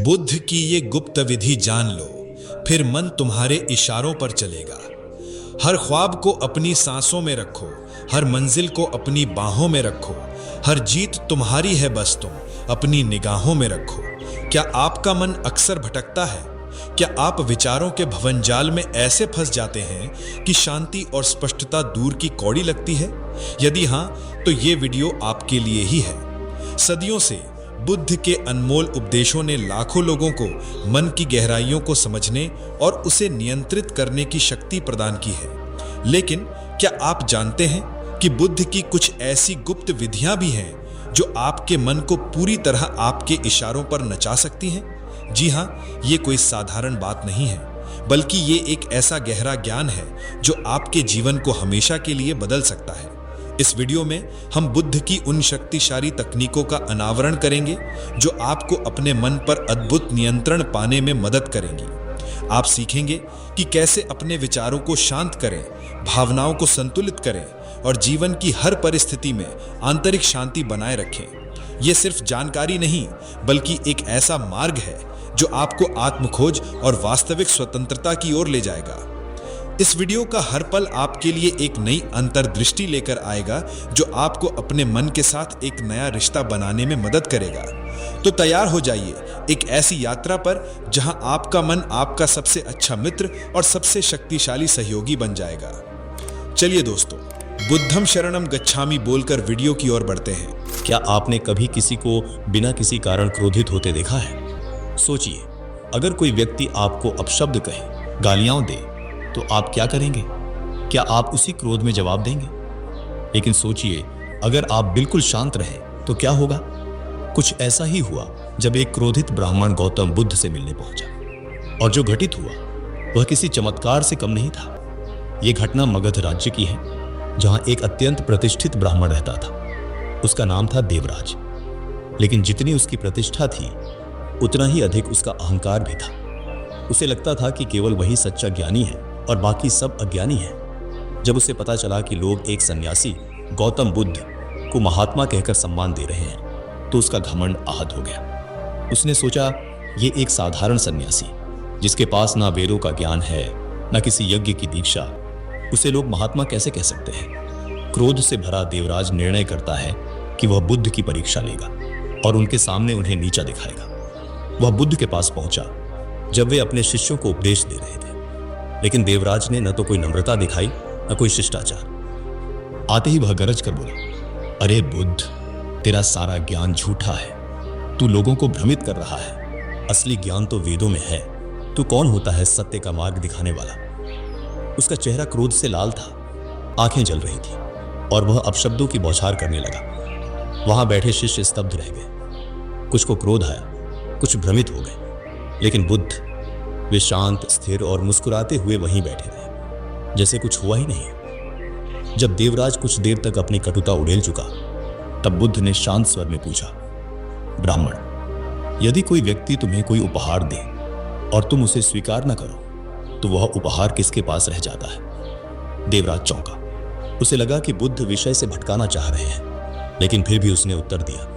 बुद्ध की ये गुप्त विधि जान लो, फिर मन तुम्हारे इशारों पर चलेगा। हर ख्वाब को अपनी सांसों में रखो, हर मंजिल को अपनी बाहों में रखो, हर जीत तुम्हारी है, बस तुम अपनी निगाहों में रखो। क्या आपका मन अक्सर भटकता है? क्या आप विचारों के भंवरजाल में ऐसे फंस जाते हैं कि शांति और स्पष्टता दूर की कौड़ी लगती है? यदि हां, तो ये वीडियो आपके लिए ही है। सदियों से बुद्ध के अनमोल उपदेशों ने लाखों लोगों को मन की गहराइयों को समझने और उसे नियंत्रित करने की शक्ति प्रदान की है। लेकिन क्या आप जानते हैं कि बुद्ध की कुछ ऐसी गुप्त विधियां भी हैं जो आपके मन को पूरी तरह आपके इशारों पर नचा सकती हैं? जी हां, ये कोई साधारण बात नहीं है, बल्कि ये एक ऐसा गहरा ज्ञान है जो आपके जीवन को हमेशा के लिए बदल सकता है। इस वीडियो में हम बुद्ध की उन शक्तिशाली तकनीकों का अनावरण करेंगे जो आपको अपने मन पर अद्भुत नियंत्रण पाने में मदद करेंगी। आप सीखेंगे कि कैसे अपने विचारों को शांत करें, भावनाओं को संतुलित करें और जीवन की हर परिस्थिति में आंतरिक शांति बनाए रखें। ये सिर्फ जानकारी नहीं, बल्कि एक ऐसा मार्ग है जो आपको आत्मखोज और वास्तविक स्वतंत्रता की ओर ले जाएगा। इस वीडियो का हर पल आपके लिए एक नई अंतर्दृष्टि लेकर आएगा जो आपको अपने मन के साथ एक नया रिश्ता बनाने में मदद करेगा। तो तैयार हो जाइए एक ऐसी यात्रा पर जहां आपका मन आपका सबसे अच्छा मित्र और सबसे शक्तिशाली सहयोगी बन जाएगा। चलिए दोस्तों, बुद्धम शरणम गच्छामि बोलकर वीडियो की ओर बढ़ते हैं। क्या आपने कभी किसी को बिना किसी कारण क्रोधित होते देखा है? सोचिए, अगर कोई व्यक्ति आपको अपशब्द कहे, गालियां दे, तो आप क्या करेंगे? क्या आप उसी क्रोध में जवाब देंगे? लेकिन सोचिए, अगर आप बिल्कुल शांत रहें तो क्या होगा? कुछ ऐसा ही हुआ जब एक क्रोधित ब्राह्मण गौतम बुद्ध से मिलने पहुंचा, और जो घटित हुआ वह किसी चमत्कार से कम नहीं था। यह घटना मगध राज्य की है, जहां एक अत्यंत प्रतिष्ठित ब्राह्मण रहता था। उसका नाम था देवराज। लेकिन जितनी उसकी प्रतिष्ठा थी, उतना ही अधिक उसका अहंकार भी था। उसे लगता था कि केवल वही सच्चा ज्ञानी है और बाकी सब अज्ञानी हैं। जब उसे पता चला कि लोग एक सन्यासी गौतम बुद्ध को महात्मा कहकर सम्मान दे रहे हैं, तो उसका घमंड आहत हो गया। उसने सोचा, ये एक साधारण सन्यासी जिसके पास ना वेदों का ज्ञान है, ना किसी यज्ञ की दीक्षा, उसे लोग महात्मा कैसे कह सकते हैं? क्रोध से भरा देवराज निर्णय करता है कि वह बुद्ध की परीक्षा लेगा और उनके सामने उन्हें नीचा दिखाएगा। वह बुद्ध के पास पहुंचा जब वे अपने शिष्यों को उपदेश दे रहे थे, लेकिन देवराज ने न तो कोई नम्रता दिखाई, न कोई शिष्टाचार। आते ही वह गरज कर बोला, अरे बुद्ध, तेरा सारा ज्ञान झूठा है। तू लोगों को भ्रमित कर रहा है। असली ज्ञान तो वेदों में है। तू कौन होता है सत्य का मार्ग दिखाने वाला? उसका चेहरा क्रोध से लाल था, आंखें जल रही थी और वह अपशब्दों की बौछार करने लगा। वहां बैठे शिष्य स्तब्ध रह गए। कुछ को क्रोध आया, कुछ भ्रमित हो गए, लेकिन बुद्ध, वे शांत, स्थिर और मुस्कुराते हुए वहीं बैठे रहे, जैसे कुछ हुआ ही नहीं। जब देवराज कुछ देर तक अपनी कटुता उड़ेल चुका, तब बुद्ध ने शांत स्वर में पूछा, ब्राह्मण, यदि कोई व्यक्ति तुम्हें कोई उपहार दे और तुम उसे स्वीकार न करो, तो वह उपहार किसके पास रह जाता है? देवराज चौंका। उसे लगा कि बुद्ध विषय से भटकाना चाह रहे हैं, लेकिन फिर भी उसने उत्तर दिया,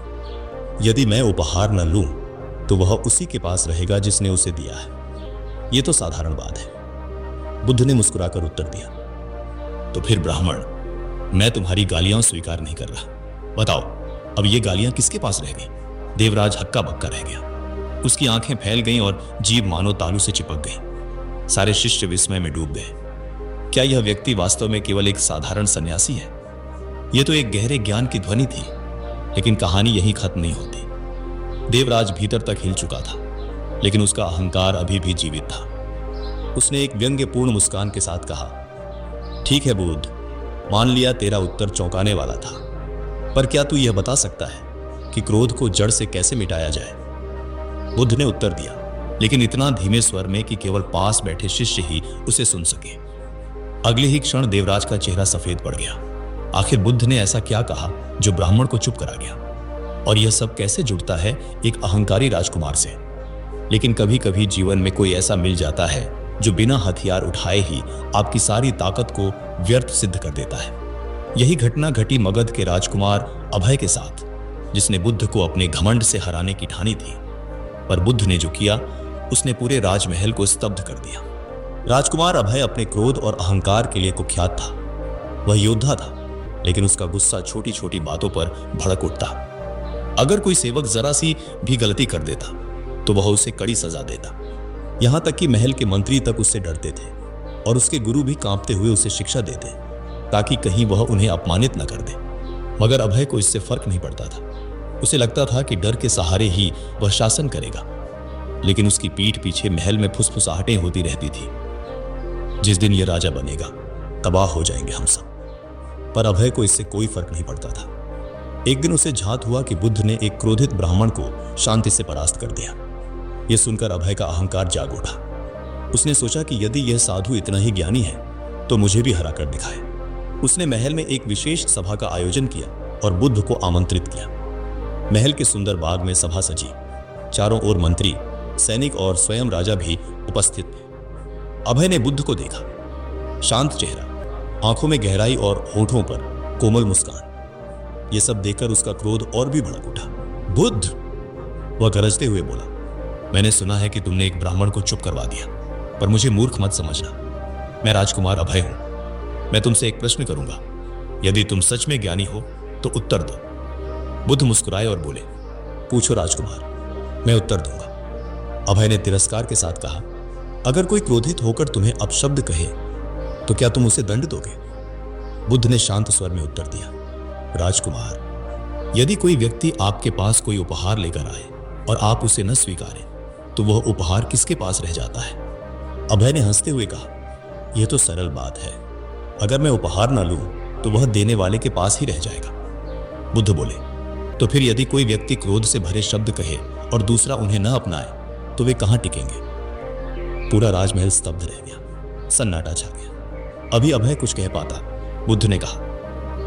यदि मैं उपहार न लूं तो वह उसी के पास रहेगा जिसने उसे दिया है। यह तो साधारण बात है। बुद्ध ने मुस्कुराकर उत्तर दिया, तो फिर ब्राह्मण, मैं तुम्हारी गालियां स्वीकार नहीं कर रहा। बताओ, अब ये गालियां किसके पास रह गई? देवराज हक्का बक्का रह गया। उसकी आंखें फैल गईं और जीभ मानो तालू से चिपक गई। सारे शिष्य विस्मय में डूब गए। क्या यह व्यक्ति वास्तव में केवल एक साधारण सन्यासी है? यह तो एक गहरे ज्ञान की ध्वनि थी। लेकिन कहानी यहीं खत्म नहीं होती। देवराज भीतर तक हिल चुका था, लेकिन उसका अहंकार अभी भी जीवित था। उसने एक व्यंग्यपूर्ण मुस्कान के साथ कहा, ठीक है बुद्ध, मान लिया तेरा उत्तर चौंकाने वाला था, पर क्या तू यह बता सकता है कि क्रोध को जड़ से कैसे मिटाया जाए? बुद्ध ने उत्तर दिया, लेकिन इतना धीमे स्वर में कि केवल पास बैठे शिष्य ही उसे सुन सके। अगले ही क्षण देवराज का चेहरा सफेद पड़ गया। आखिर बुद्ध ने ऐसा क्या कहा जो ब्राह्मण को चुप करा गया? और यह सब कैसे जुड़ता है एक अहंकारी राजकुमार से? लेकिन कभी कभी जीवन में कोई ऐसा मिल जाता है जो बिना हथियार उठाए ही आपकी सारी ताकत को व्यर्थ सिद्ध कर देता है। यही घटना घटी मगध के राजकुमार अभय के साथ, जिसने बुद्ध को अपने घमंड से हराने की ठानी थी। पर बुद्ध ने जो किया उसने पूरे राजमहल को स्तब्ध कर दिया। राजकुमार अभय अपने क्रोध और अहंकार के लिए कुख्यात था। वह योद्धा था, लेकिन उसका गुस्सा छोटी छोटी बातों पर भड़क उठता। अगर कोई सेवक जरा सी भी गलती कर देता तो वह उसे कड़ी सजा देता। यहां तक कि महल के मंत्री तक उससे डरते थे और उसके गुरु भी कांपते हुए उसे शिक्षा देते ताकि कहीं वह उन्हें अपमानित न कर दे। मगर अभय को इससे फर्क नहीं पड़ता था। उसे लगता था कि डर के सहारे ही वह शासन करेगा, लेकिन उसकी पीठ पीछे महल में फुसफुसाहटें होती रहती थी। जिस दिन यह राजा बनेगा तबाह हो जाएंगे हम सब। पर अभय को इससे कोई फर्क नहीं पड़ता था। एक दिन उसे झात हुआ कि बुद्ध ने एक क्रोधित ब्राह्मण को शांति से परास्त कर दिया। यह सुनकर अभय का अहंकार जाग उठा। उसने सोचा कि यदि यह साधु इतना ही ज्ञानी है तो मुझे भी हरा कर दिखाए। उसने महल में एक विशेष सभा का आयोजन किया और बुद्ध को आमंत्रित किया। महल के सुंदर बाग में सभा सजी। चारों ओर मंत्री, सैनिक और स्वयं राजा भी उपस्थित थे। अभय ने बुद्ध को देखा। शांत चेहरा, आंखों में गहराई और होठों पर कोमल मुस्कान। यह सब देखकर उसका क्रोध और भी भड़क उठा। बुद्ध, वह गरजते हुए बोला, मैंने सुना है कि तुमने एक ब्राह्मण को चुप करवा दिया, पर मुझे मूर्ख मत समझना। मैं राजकुमार अभय हूं। मैं तुमसे एक प्रश्न करूंगा। यदि तुम सच में ज्ञानी हो तो उत्तर दो। बुद्ध मुस्कुराए और बोले, पूछो राजकुमार, मैं उत्तर दूंगा। अभय ने तिरस्कार के साथ कहा, अगर कोई क्रोधित होकर तुम्हें अपशब्द कहे तो क्या तुम उसे दंड दोगे? बुद्ध ने शांत स्वर में उत्तर दिया, राजकुमार, यदि कोई व्यक्ति आपके पास कोई उपहार लेकर आए और आप उसे न स्वीकारें तो वह उपहार किसके पास रह जाता है? अभय ने हंसते हुए कहा, यह तो सरल बात है। अगर मैं उपहार न लूं तो वह देने वाले के पास ही रह जाएगा। बुद्ध बोले, तो फिर यदि कोई व्यक्ति क्रोध से भरे शब्द कहे और दूसरा उन्हें न अपनाए तो वे कहां टिकेंगे? पूरा राजमहल स्तब्ध रह गया। सन्नाटा छा गया। अभी अभय कुछ कह पाता। बुद्ध ने कहा,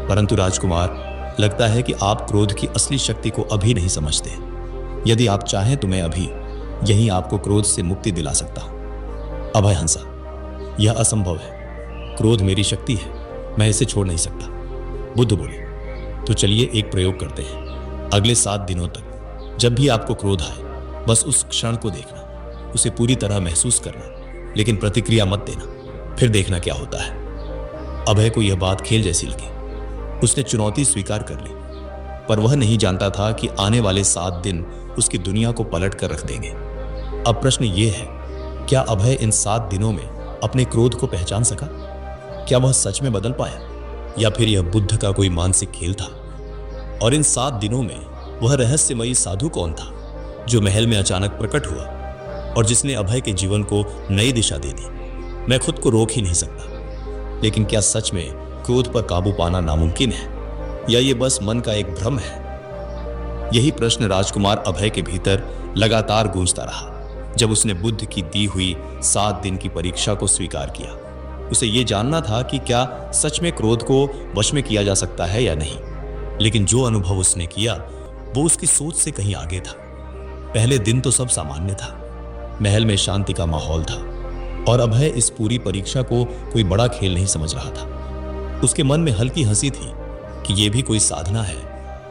परंतु राजकुमार, लगता है कि आप क्रोध की असली शक्ति को अभी नहीं समझते। यदि आप चाहें तो मैं अभी यहीं आपको क्रोध से मुक्ति दिला सकता हूं। अभय हंसा, यह असंभव है। क्रोध मेरी शक्ति है, मैं इसे छोड़ नहीं सकता। बुद्ध बोले, तो चलिए एक प्रयोग करते हैं। अगले 7 दिनों तक जब भी आपको क्रोध आए बस उस क्षण को देखना, उसे पूरी तरह महसूस करना, लेकिन प्रतिक्रिया मत देना, फिर देखना क्या होता है। अभय को यह बात खेल जैसी लगी। उसने चुनौती स्वीकार कर ली, पर वह नहीं जानता था कि आने वाले 7 दिन उसकी दुनिया को पलट कर रख देंगे। अब प्रश्न यह है, क्या अभय इन 7 दिनों में अपने क्रोध को पहचान सका? क्या वह सच में बदल पाया, या फिर यह बुद्ध का कोई मानसिक खेल था? और इन 7 दिनों में वह रहस्यमयी साधु कौन था जो महल में अचानक प्रकट हुआ और जिसने अभय के जीवन को नई दिशा दे दी? मैं खुद को रोक ही नहीं सकता, लेकिन क्या सच में क्रोध पर काबू पाना नामुमकिन है, या ये बस मन का एक भ्रम है? यही प्रश्न राजकुमार अभय के भीतर लगातार गूंजता रहा जब उसने बुद्ध की दी हुई 7 दिन की परीक्षा को स्वीकार किया। उसे यह जानना था कि क्या सच में क्रोध को वश में किया जा सकता है या नहीं, लेकिन जो अनुभव उसने किया वो उसकी सोच से कहीं आगे था। पहले दिन तो सब सामान्य था, महल में शांति का माहौल था, और अभय इस पूरी परीक्षा को कोई बड़ा खेल नहीं समझ रहा था। उसके मन में हल्की हंसी थी कि यह भी कोई साधना है।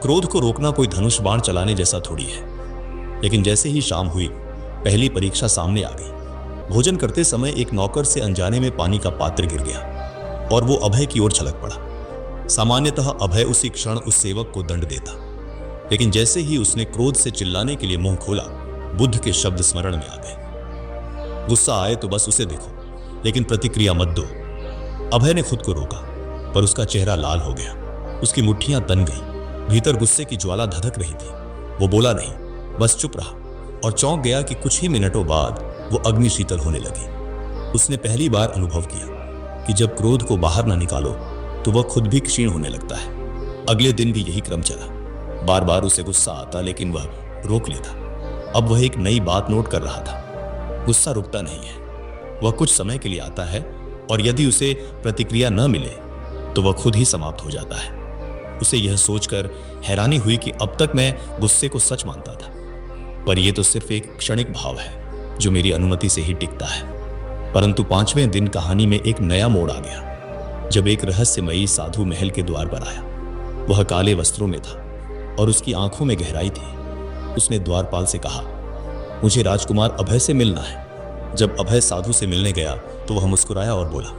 क्रोध को रोकना कोई धनुष बाण चलाने जैसा थोड़ी है। लेकिन जैसे ही शाम हुई, पहली परीक्षा सामने आ गई। भोजन करते समय एक नौकर से अनजाने में पानी का पात्र गिर गया और वो अभय की ओर छलक पड़ा। सामान्यतः अभय उसी क्षण उस सेवक को दंड देता, लेकिन जैसे ही उसने क्रोध से चिल्लाने के लिए मुंह खोला, बुद्ध के शब्द स्मरण में आ गए, गुस्सा आए तो बस उसे देखो, लेकिन प्रतिक्रिया मत दो। अभय ने खुद को रोका, पर उसका चेहरा लाल हो गया। उसकी मुट्ठियां तन गई, भीतर गुस्से की ज्वाला धधक रही थी। वो बोला नहीं, बस चुप रहा और चौंक गया कि कुछ ही मिनटों बाद वो अग्नि शीतल होने लगी। उसने पहली बार अनुभव किया कि जब क्रोध को बाहर ना निकालो तो वह खुद भी क्षीण होने लगता है। अगले दिन भी यही क्रम चला। बार बार उसे गुस्सा आता, लेकिन वह रोक लेता। अब वह एक नई बात नोट कर रहा था, गुस्सा रुकता नहीं है, वह कुछ समय के लिए आता है, और यदि उसे प्रतिक्रिया न मिले तो वह खुद ही समाप्त हो जाता है। उसे यह सोचकर हैरानी हुई कि अब तक मैं गुस्से को सच मानता था, पर यह तो सिर्फ एक क्षणिक भाव है जो मेरी अनुमति से ही टिकता है। परंतु 5वें दिन कहानी में एक नया मोड़ आ गया, जब एक रहस्यमयी साधु महल के द्वार पर आया। वह काले वस्त्रों में था और उसकी आंखों में गहराई थी। उसने द्वारपाल से कहा, मुझे राजकुमार अभय से मिलना है। जब अभय साधु से मिलने गया तो वह मुस्कुराया और बोला,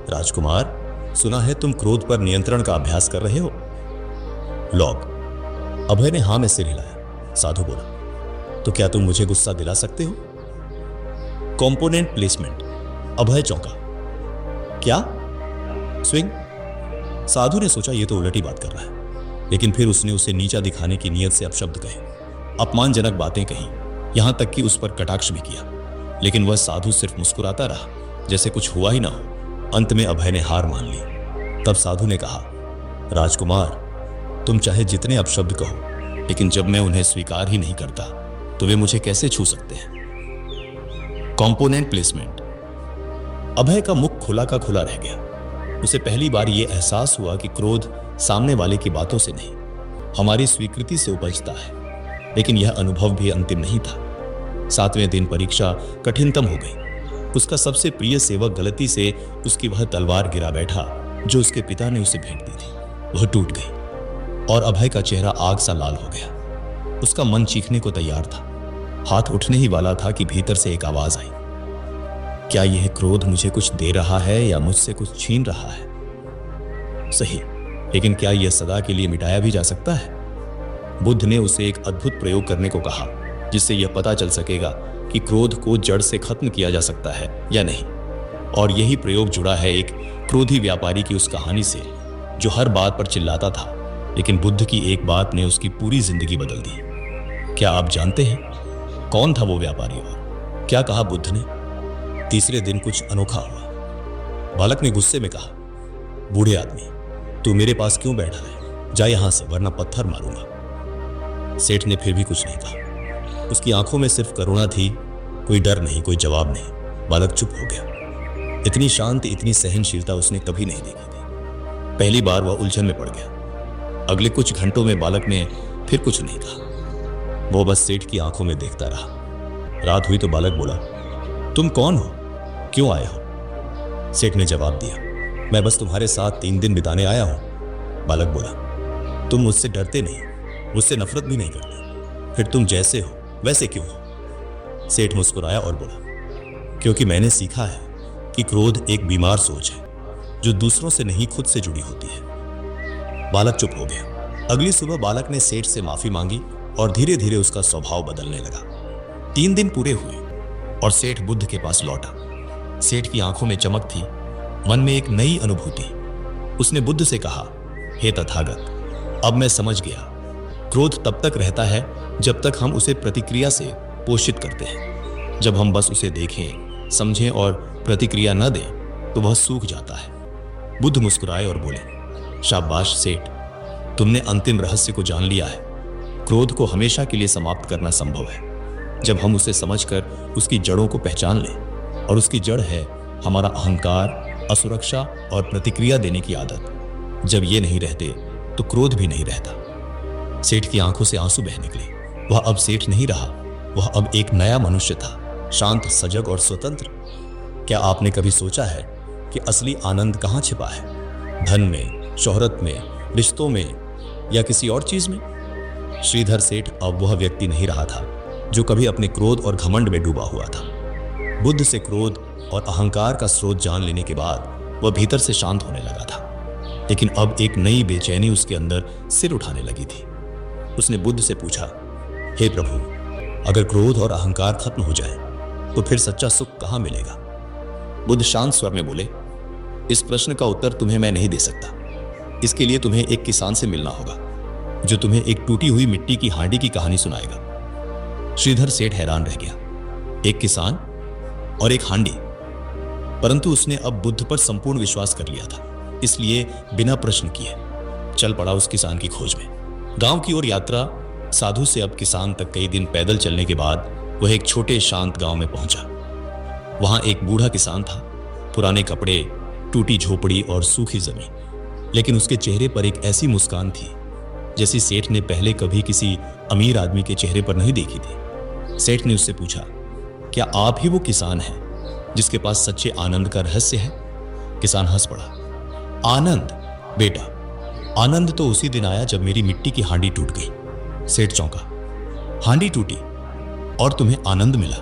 राजकुमार, सुना है तुम क्रोध पर नियंत्रण का अभ्यास कर रहे हो। लॉग। अभय ने हाँ में सिर हिलाया। साधु बोला, तो क्या तुम मुझे गुस्सा दिला सकते हो? Component placement. अभय चौंका। क्या? स्विंग। साधु ने सोचा ये तो उलटी बात कर रहा है, लेकिन फिर उसने उसे नीचा दिखाने की नीयत से अपशब्द कहे, अपमानजनक बातें कही, यहां तक कि उस पर कटाक्ष भी किया, लेकिन वह साधु सिर्फ मुस्कुराता रहा, जैसे कुछ हुआ ही ना हो। अंत में अभय ने हार मान ली। तब साधु ने कहा, राजकुमार, तुम चाहे जितने अपशब्द कहो, लेकिन जब मैं उन्हें स्वीकार ही नहीं करता तो वे मुझे कैसे छू सकते हैं? Component placement. अभय का मुख खुला का खुला रह गया। उसे पहली बार यह एहसास हुआ कि क्रोध सामने वाले की बातों से नहीं, हमारी स्वीकृति से उपजता है। लेकिन यह अनुभव भी अंतिम नहीं था। 7वें दिन परीक्षा कठिनतम हो गई। उसका सबसे प्रिय सेवक गलती से उसकी वह तलवार गिरा बैठा जो उसके पिता ने उसे भेंट दी थी। वह टूट गई और अभय का चेहरा आग सा लाल हो गया। उसका मन चीखने को तैयार था। हाथ उठने ही वाला था कि भीतर से एक आवाज आई, क्या यह क्रोध मुझे कुछ दे रहा है या मुझसे कुछ छीन रहा है? सही, लेकिन क्या यह सदा के लिए मिटाया भी जा सकता है? बुद्ध ने उसे एक अद्भुत प्रयोग करने को कहा, जिससे यह पता चल सकेगा कि क्रोध को जड़ से खत्म किया जा सकता है या नहीं। और यही प्रयोग जुड़ा है एक क्रोधी व्यापारी की उस कहानी से, जो हर बात पर चिल्लाता था, लेकिन बुद्ध की एक बात ने उसकी पूरी जिंदगी बदल दी। क्या आप जानते हैं कौन था वो व्यापारी और क्या कहा बुद्ध ने? तीसरे दिन कुछ अनोखा हुआ। बालक ने गुस्से में कहा, बूढ़े आदमी, तू मेरे पास क्यों बैठा है? जा यहां से, वरना पत्थर मारूंगा। सेठ ने फिर भी कुछ नहीं कहा। उसकी आंखों में सिर्फ करुणा थी, कोई डर नहीं, कोई जवाब नहीं। बालक चुप हो गया। इतनी शांति, इतनी सहनशीलता उसने कभी नहीं देखी थी। पहली बार वह उलझन में पड़ गया। अगले कुछ घंटों में बालक ने फिर कुछ नहीं कहा। वो बस सेठ की आंखों में देखता रहा। रात हुई तो बालक बोला, तुम कौन हो? क्यों आए हो? सेठ ने जवाब दिया, मैं बस तुम्हारे साथ 3 दिन बिताने आया हूं। बालक बोला, तुम मुझसे डरते नहीं, मुझसे नफरत भी नहीं करते, फिर तुम जैसे हो वैसे क्यों हो? सेठ मुस्कुराया और बोला, क्योंकि मैंने सीखा है कि क्रोध एक बीमार सोच है जो दूसरों से नहीं खुद से जुड़ी होती है। बालक चुप हो गया। अगली सुबह बालक ने सेठ से माफी मांगी और धीरे धीरे उसका स्वभाव बदलने लगा। 3 दिन पूरे हुए और सेठ बुद्ध के पास लौटा। सेठ की आंखों में चमक थी, मन में एक नई अनुभूति। उसने बुद्ध से कहा, हे तथागत, अब मैं समझ गया, क्रोध तब तक रहता है जब तक हम उसे प्रतिक्रिया से पोषित करते हैं। जब हम बस उसे देखें, समझें और प्रतिक्रिया न दें तो वह सूख जाता है। बुद्ध मुस्कुराए और बोले, शाबाश सेठ, तुमने अंतिम रहस्य को जान लिया है। क्रोध को हमेशा के लिए समाप्त करना संभव है जब हम उसे समझकर उसकी जड़ों को पहचान लें। और उसकी जड़ है हमारा अहंकार, असुरक्षा और प्रतिक्रिया देने की आदत। जब ये नहीं रहते तो क्रोध भी नहीं रहता। सेठ की आंखों से आंसू बह निकले। वह अब सेठ नहीं रहा, वह अब एक नया मनुष्य था, शांत, सजग और स्वतंत्र। क्या आपने कभी सोचा है कि असली आनंद कहाँ छिपा है? धन में, शोहरत में, रिश्तों में या किसी और चीज में? श्रीधर सेठ अब वह व्यक्ति नहीं रहा था जो कभी अपने क्रोध और घमंड में डूबा हुआ था। बुद्ध से क्रोध और अहंकार का स्रोत जान लेने के बाद वह भीतर से शांत होने लगा था, लेकिन अब एक नई बेचैनी उसके अंदर सिर उठाने लगी थी। उसने बुद्ध से पूछा, हे प्रभु, अगर क्रोध और अहंकार खत्म हो जाए तो फिर सच्चा सुख कहाँ मिलेगा? बुद्ध शांत स्वर में बोले, इस प्रश्न का उत्तर तुम्हें मैं नहीं दे सकता। इसके लिए तुम्हें एक किसान से मिलना होगा जो तुम्हें एक टूटी हुई मिट्टी की हांडी की कहानी सुनाएगा। श्रीधर सेठ हैरान रह गया। एक किसान और एक हांडी, परंतु उसने अब बुद्ध पर संपूर्ण विश्वास कर लिया था, इसलिए बिना प्रश्न किए चल पड़ा उस किसान की खोज में। गांव की ओर यात्रा साधु से अब किसान तक कई दिन पैदल चलने के बाद वह एक छोटे शांत गांव में पहुंचा। वहां एक बूढ़ा किसान था, पुराने कपड़े, टूटी झोपड़ी और सूखी जमीन, लेकिन उसके चेहरे पर एक ऐसी मुस्कान थी जैसी सेठ ने पहले कभी किसी अमीर आदमी के चेहरे पर नहीं देखी थी। सेठ ने उससे पूछा, क्या आप ही वो किसान हैं जिसके पास सच्चे आनंद का रहस्य है? किसान हंस पड़ा। आनंद? बेटा, आनंद तो उसी दिन आया जब मेरी मिट्टी की हांडी टूट गई। सेठ चौंका। हांडी टूटी? और तुम्हें आनंद मिला।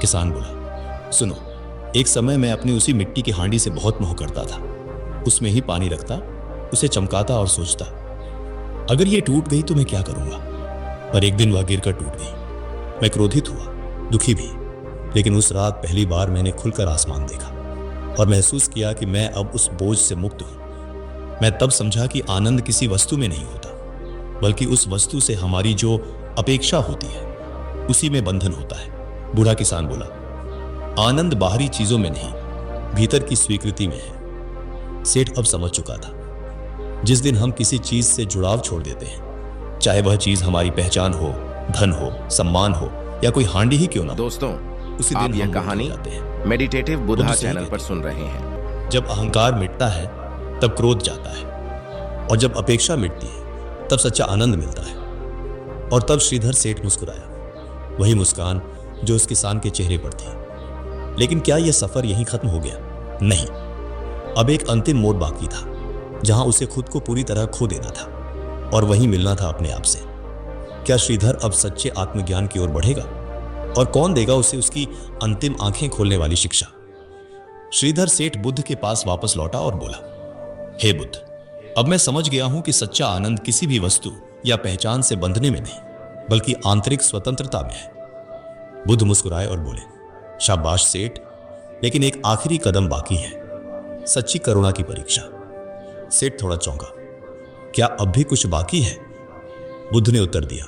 किसान बोला, सुनो, एक समय मैं अपनी उसी मिट्टी की हांडी से बहुत मोह करता था। उसमें ही पानी रखता, उसे चमकाता और सोचता, अगर ये टूट गई तो मैं क्या करूंगा। पर एक दिन वह गिरकर टूट गई। मैं क्रोधित हुआ, दुखी भी, लेकिन उस रात पहली बार मैंने खुलकर आसमान देखा और महसूस किया कि मैं अब उस बोझ से मुक्त हूं। मैं तब समझा कि आनंद किसी वस्तु में नहीं होता, बल्कि उस वस्तु से हमारी जो अपेक्षा होती है उसी में बंधन होता है। बूढ़ा किसान बोला, आनंद बाहरी चीजों में नहीं, भीतर की स्वीकृति में है। सेठ अब समझ चुका था, जिस दिन हम किसी चीज से जुड़ाव छोड़ देते हैं, चाहे वह चीज हमारी पहचान हो, धन हो, सम्मान हो या कोई हांडी ही क्यों ना हो, दोस्तों, उसी आप दिन यह हम कहानी मुक्त हो जाते हैं। मेडिटेटिव बुद्धा बुद्ध सही चैनल कहते पर सुन रहे हैं। जब अहंकार मिटता है तब क्रोध जाता है, और जब अपेक्षा मिटती है तब सच्चा आनंद मिलता है। और तब श्रीधर सेठ मुस्कुराया, वही मुस्कान जो उस किसान के चेहरे पर थी। लेकिन क्या यह सफर यहीं खत्म हो गया? नहीं, अब एक अंतिम मोड़ बाकी था, जहां उसे खुद को पूरी तरह खो देना था और वहीं मिलना था अपने आप से। क्या श्रीधर अब सच्चे आत्मज्ञान की ओर बढ़ेगा? और कौन देगा उसे उसकी अंतिम आंखें खोलने वाली शिक्षा? श्रीधर सेठ बुद्ध के पास वापस लौटा और बोला, हे बुद्ध, अब मैं समझ गया हूं कि सच्चा आनंद किसी भी वस्तु या पहचान से बंधने में नहीं, बल्कि आंतरिक स्वतंत्रता में है। बुद्ध मुस्कुराए और बोले, शाबाश सेठ, लेकिन एक आखिरी कदम बाकी है, सच्ची करुणा की परीक्षा। सेठ थोड़ा चौंका, क्या अब भी कुछ बाकी है? बुद्ध ने उत्तर दिया,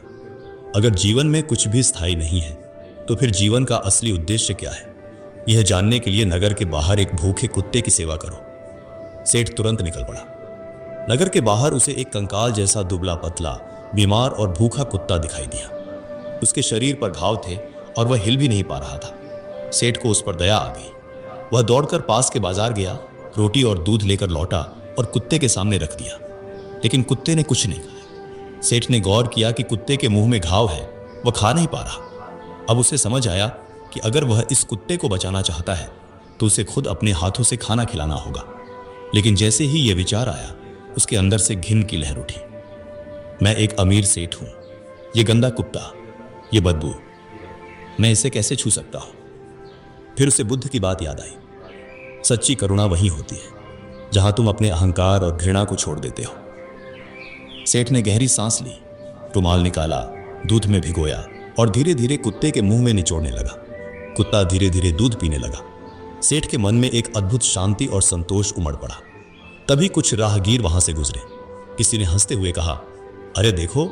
अगर जीवन में कुछ भी स्थायी नहीं है तो फिर जीवन का असली उद्देश्य क्या है, यह जानने के लिए नगर के बाहर एक भूखे कुत्ते की सेवा करो। सेठ तुरंत निकल पड़ा। नगर के बाहर उसे एक कंकाल जैसा दुबला पतला, बीमार और भूखा कुत्ता दिखाई दिया। उसके शरीर पर घाव थे और वह हिल भी नहीं पा रहा था। सेठ को उस पर दया आ गई। वह दौड़कर पास के बाजार गया, रोटी और दूध लेकर लौटा और कुत्ते के सामने रख दिया। लेकिन कुत्ते ने कुछ नहीं खाया। सेठ ने गौर किया कि कुत्ते के मुंह में घाव है, वह खा नहीं पा रहा। अब उसे समझ आया कि अगर वह इस कुत्ते को बचाना चाहता है तो उसे खुद अपने हाथों से खाना खिलाना होगा। लेकिन जैसे ही यह विचार आया, उसके अंदर से घिन की लहर उठी। मैं एक अमीर सेठ हूं, यह गंदा कुत्ता, यह बदबू, मैं इसे कैसे छू सकता हूं? फिर उसे बुद्ध की बात याद आई। सच्ची करुणा वही होती है जहां तुम अपने अहंकार और घृणा को छोड़ देते हो। सेठ ने गहरी सांस ली, रुमाल निकाला, दूध में भिगोया और धीरे धीरे कुत्ते के मुंह में निचोड़ने लगा। कुत्ता धीरे धीरे दूध पीने लगा। सेठ के मन में एक अद्भुत शांति और संतोष उमड़ पड़ा। तभी कुछ राहगीर वहां से गुजरे। किसी ने हंसते हुए कहा, अरे देखो,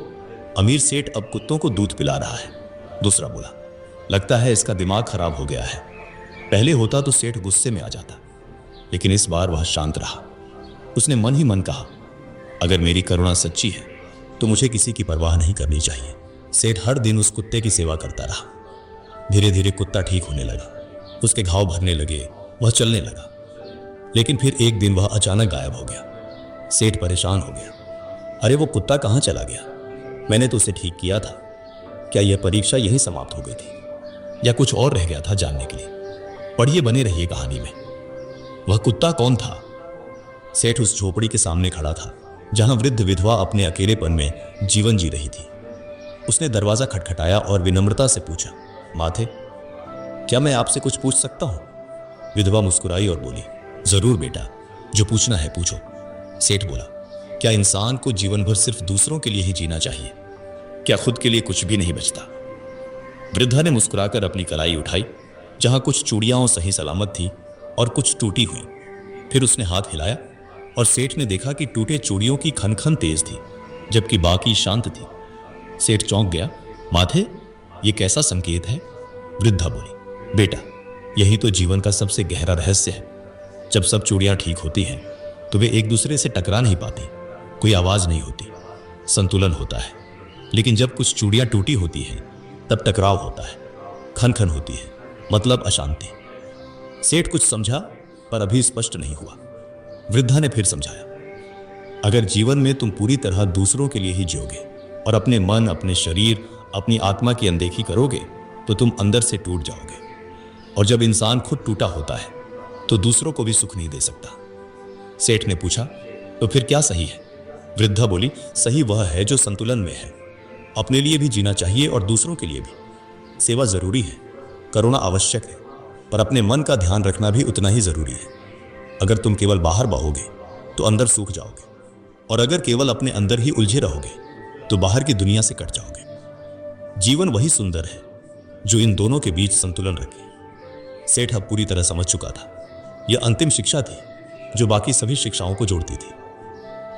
अमीर सेठ अब कुत्तों को दूध पिला रहा है। दूसरा बोला, लगता है इसका दिमाग खराब हो गया है। पहले होता तो सेठ गुस्से में आ जाता, लेकिन इस बार वह शांत रहा। उसने मन ही मन कहा, अगर मेरी करुणा सच्ची है तो मुझे किसी की परवाह नहीं करनी चाहिए। सेठ हर दिन उस कुत्ते की सेवा करता रहा। धीरे धीरे कुत्ता ठीक होने लगा, उसके घाव भरने लगे, वह चलने लगा। लेकिन फिर एक दिन वह अचानक गायब हो गया। सेठ परेशान हो गया, अरे वो कुत्ता कहाँ चला गया? मैंने तो उसे ठीक किया था। क्या यह परीक्षा यहीं समाप्त हो गई थी या कुछ और रह गया था जानने के लिए? पढ़िए, बने रहिए कहानी में। वह कुत्ता कौन था? सेठ उस झोपड़ी के सामने खड़ा था जहां वृद्ध विधवा अपने अकेलेपन में जीवन जी रही थी। उसने दरवाजा खटखटाया और विनम्रता से पूछा, माथे, क्या मैं आपसे कुछ पूछ सकता हूं? विधवा मुस्कुराई और बोली, जरूर बेटा, जो पूछना है पूछो। सेठ बोला, क्या इंसान को जीवन भर सिर्फ दूसरों के लिए ही जीना चाहिए? क्या खुद के लिए कुछ भी नहीं बचता? वृद्धा ने मुस्कुराकर अपनी कलाई उठाई, जहां कुछ चूड़ियां सही सलामत थी और कुछ टूटी हुई। फिर उसने हाथ हिलाया और सेठ ने देखा कि टूटे चूड़ियों की खनखन तेज थी, जबकि बाकी शांत थी। सेठ चौंक गया, माथे, ये कैसा संकेत है? वृद्धा बोली, बेटा, यही तो जीवन का सबसे गहरा रहस्य है। जब सब चूड़ियां ठीक होती हैं तो वे एक दूसरे से टकरा नहीं पाती, कोई आवाज नहीं होती, संतुलन होता है। लेकिन जब कुछ चूड़ियां टूटी होती हैं तब टकराव होता है, खनखन होती है, मतलब अशांति। सेठ कुछ समझा पर अभी स्पष्ट नहीं हुआ। वृद्धा ने फिर समझाया, अगर जीवन में तुम पूरी तरह दूसरों के लिए ही जियोगे और अपने मन, अपने शरीर, अपनी आत्मा की अनदेखी करोगे तो तुम अंदर से टूट जाओगे। और जब इंसान खुद टूटा होता है तो दूसरों को भी सुख नहीं दे सकता। सेठ ने पूछा, तो फिर क्या सही है? वृद्धा बोली, सही वह है जो संतुलन में है। अपने लिए भी जीना चाहिए और दूसरों के लिए भी। सेवा जरूरी है, करुणा आवश्यक है, पर अपने मन का ध्यान रखना भी उतना ही जरूरी है। अगर तुम केवल बाहर बहोगे तो अंदर सूख जाओगे, और अगर केवल अपने अंदर ही उलझे रहोगे तो बाहर की दुनिया से कट जाओगे। जीवन वही सुंदर है जो इन दोनों के बीच संतुलन रखे। सेठ अब पूरी तरह समझ चुका था। यह अंतिम शिक्षा थी जो बाकी सभी शिक्षाओं को जोड़ती थी।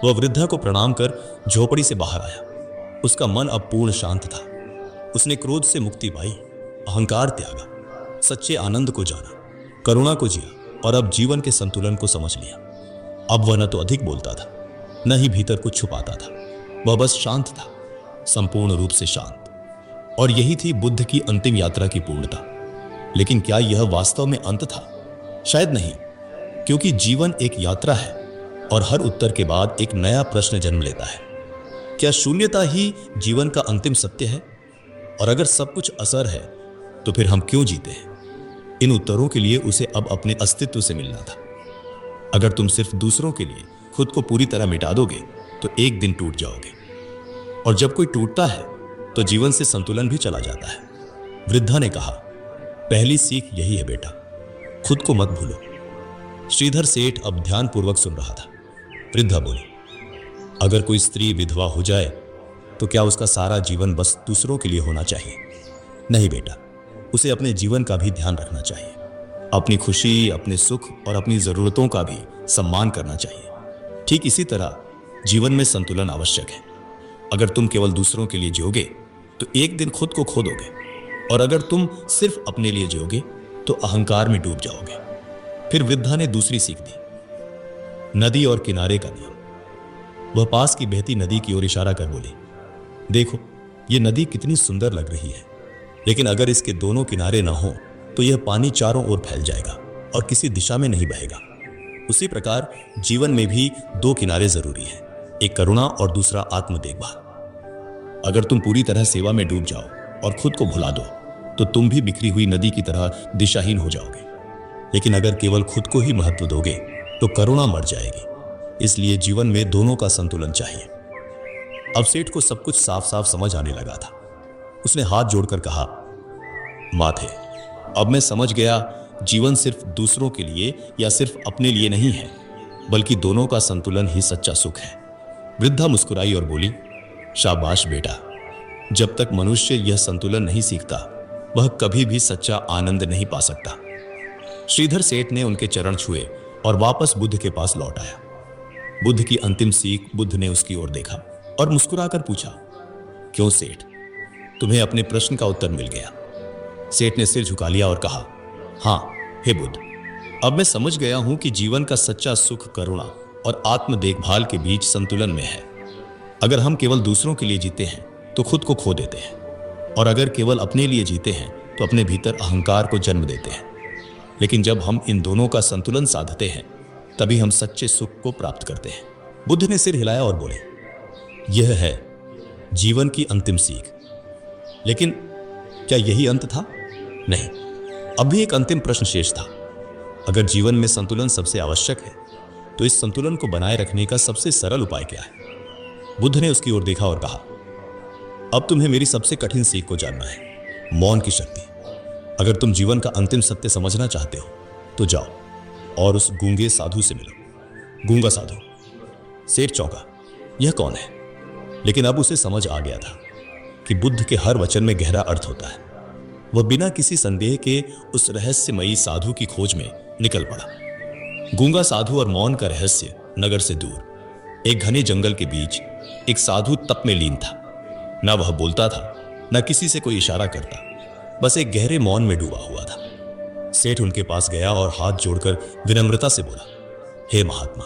वह वृद्धा को प्रणाम कर झोपड़ी से बाहर आया। उसका मन अब पूर्ण शांत था। उसने क्रोध से मुक्ति पाई, अहंकार त्यागा, सच्चे आनंद को जाना, करुणा को जिया और अब जीवन के संतुलन को समझ लिया। अब वह न तो अधिक बोलता था, न ही भीतर कुछ छुपाता था। वह बस शांत था, संपूर्ण रूप से शांत। और यही थी बुद्ध की अंतिम यात्रा की पूर्णता। लेकिन क्या यह वास्तव में अंत था? शायद नहीं, क्योंकि जीवन एक यात्रा है और हर उत्तर के बाद एक नया प्रश्न जन्म लेता है। क्या शून्यता ही जीवन का अंतिम सत्य है? और अगर सब कुछ असर है तो फिर हम क्यों जीते हैं? इन उत्तरों के लिए उसे अब अपने अस्तित्व से मिलना था। अगर तुम सिर्फ दूसरों के लिए खुद को पूरी तरह मिटा दोगे तो एक दिन टूट जाओगे, और जब कोई टूटता है तो जीवन से संतुलन भी चला जाता है। वृद्धा ने कहा, पहली सीख यही है बेटा, खुद को मत भूलो। श्रीधर सेठ अब ध्यानपूर्वक सुन रहा था। वृद्धा बोली, अगर कोई स्त्री विधवा हो जाए तो क्या उसका सारा जीवन बस दूसरों के लिए होना चाहिए? नहीं बेटा, उसे अपने जीवन का भी ध्यान रखना चाहिए। अपनी खुशी, अपने सुख और अपनी जरूरतों का भी सम्मान करना चाहिए। ठीक इसी तरह जीवन में संतुलन आवश्यक है। अगर तुम केवल दूसरों के लिए जियोगे तो एक दिन खुद को खो दोगे, और अगर तुम सिर्फ अपने लिए जियोगे तो अहंकार में डूब जाओगे। फिर वृद्धा ने दूसरी सीख दी, नदी और किनारे का नियम। वह पास की बहती नदी की ओर इशारा कर बोली, देखो ये नदी कितनी सुंदर लग रही है, लेकिन अगर इसके दोनों किनारे ना हो तो यह पानी चारों ओर फैल जाएगा और किसी दिशा में नहीं बहेगा। उसी प्रकार जीवन में भी दो किनारे जरूरी हैं, एक करुणा और दूसरा आत्म देखभाल। अगर तुम पूरी तरह सेवा में डूब जाओ और खुद को भुला दो तो तुम भी बिखरी हुई नदी की तरह दिशाहीन हो जाओगे। लेकिन अगर केवल खुद को ही महत्व दोगे तो करुणा मर जाएगी। इसलिए जीवन में दोनों का संतुलन चाहिए। अब सेठ को सब कुछ साफ साफ समझ आने लगा था। उसने हाथ जोड़कर कहा, माथे, अब मैं समझ गया, जीवन सिर्फ दूसरों के लिए या सिर्फ अपने लिए नहीं है, बल्कि दोनों का संतुलन ही सच्चा सुख है। वृद्धा मुस्कुराई और बोली, शाबाश बेटा, जब तक मनुष्य यह संतुलन नहीं सीखता वह कभी भी सच्चा आनंद नहीं पा सकता। श्रीधर सेठ ने उनके चरण छुए और वापस बुद्ध के पास लौट आया। बुद्ध की अंतिम सीख। बुद्ध ने उसकी ओर देखा और मुस्कुराकर पूछा, क्यों सेठ, तुम्हें अपने प्रश्न का उत्तर मिल गया? सेठ ने सिर झुका लिया और कहा, हाँ हे बुद्ध, अब मैं समझ गया हूं कि जीवन का सच्चा सुख करुणा और आत्म देखभाल के बीच संतुलन में है। अगर हम केवल दूसरों के लिए जीते हैं तो खुद को खो देते हैं, और अगर केवल अपने लिए जीते हैं तो अपने भीतर अहंकार को जन्म देते हैं। लेकिन जब हम इन दोनों का संतुलन साधते हैं तभी हम सच्चे सुख को प्राप्त करते हैं। बुद्ध ने सिर हिलाया और बोले, यह है जीवन की अंतिम सीख। लेकिन क्या यही अंत था? नहीं, अब भी एक अंतिम प्रश्न शेष था। अगर जीवन में संतुलन सबसे आवश्यक है तो इस संतुलन को बनाए रखने का सबसे सरल उपाय क्या है? बुद्ध ने उसकी ओर देखा और कहा, अब तुम्हें मेरी सबसे कठिन सीख को जानना है, मौन की शक्ति। अगर तुम जीवन का अंतिम सत्य समझना चाहते हो तो जाओ और उस गूंगे साधु से मिलो। गूंगा साधु। सेठ चौंका, यह कौन है? लेकिन अब उसे समझ आ गया था कि बुद्ध के हर वचन में गहरा अर्थ होता है। वह बिना किसी संदेह के उस रहस्यमयी साधु की खोज में निकल पड़ा। गूंगा साधु और मौन का रहस्य। नगर से दूर एक घने जंगल के बीच एक साधु तप में लीन था। न वह बोलता था, न किसी से कोई इशारा करता, बस एक गहरे मौन में डूबा हुआ था। सेठ उनके पास गया और हाथ जोड़कर विनम्रता से बोला, हे महात्मा,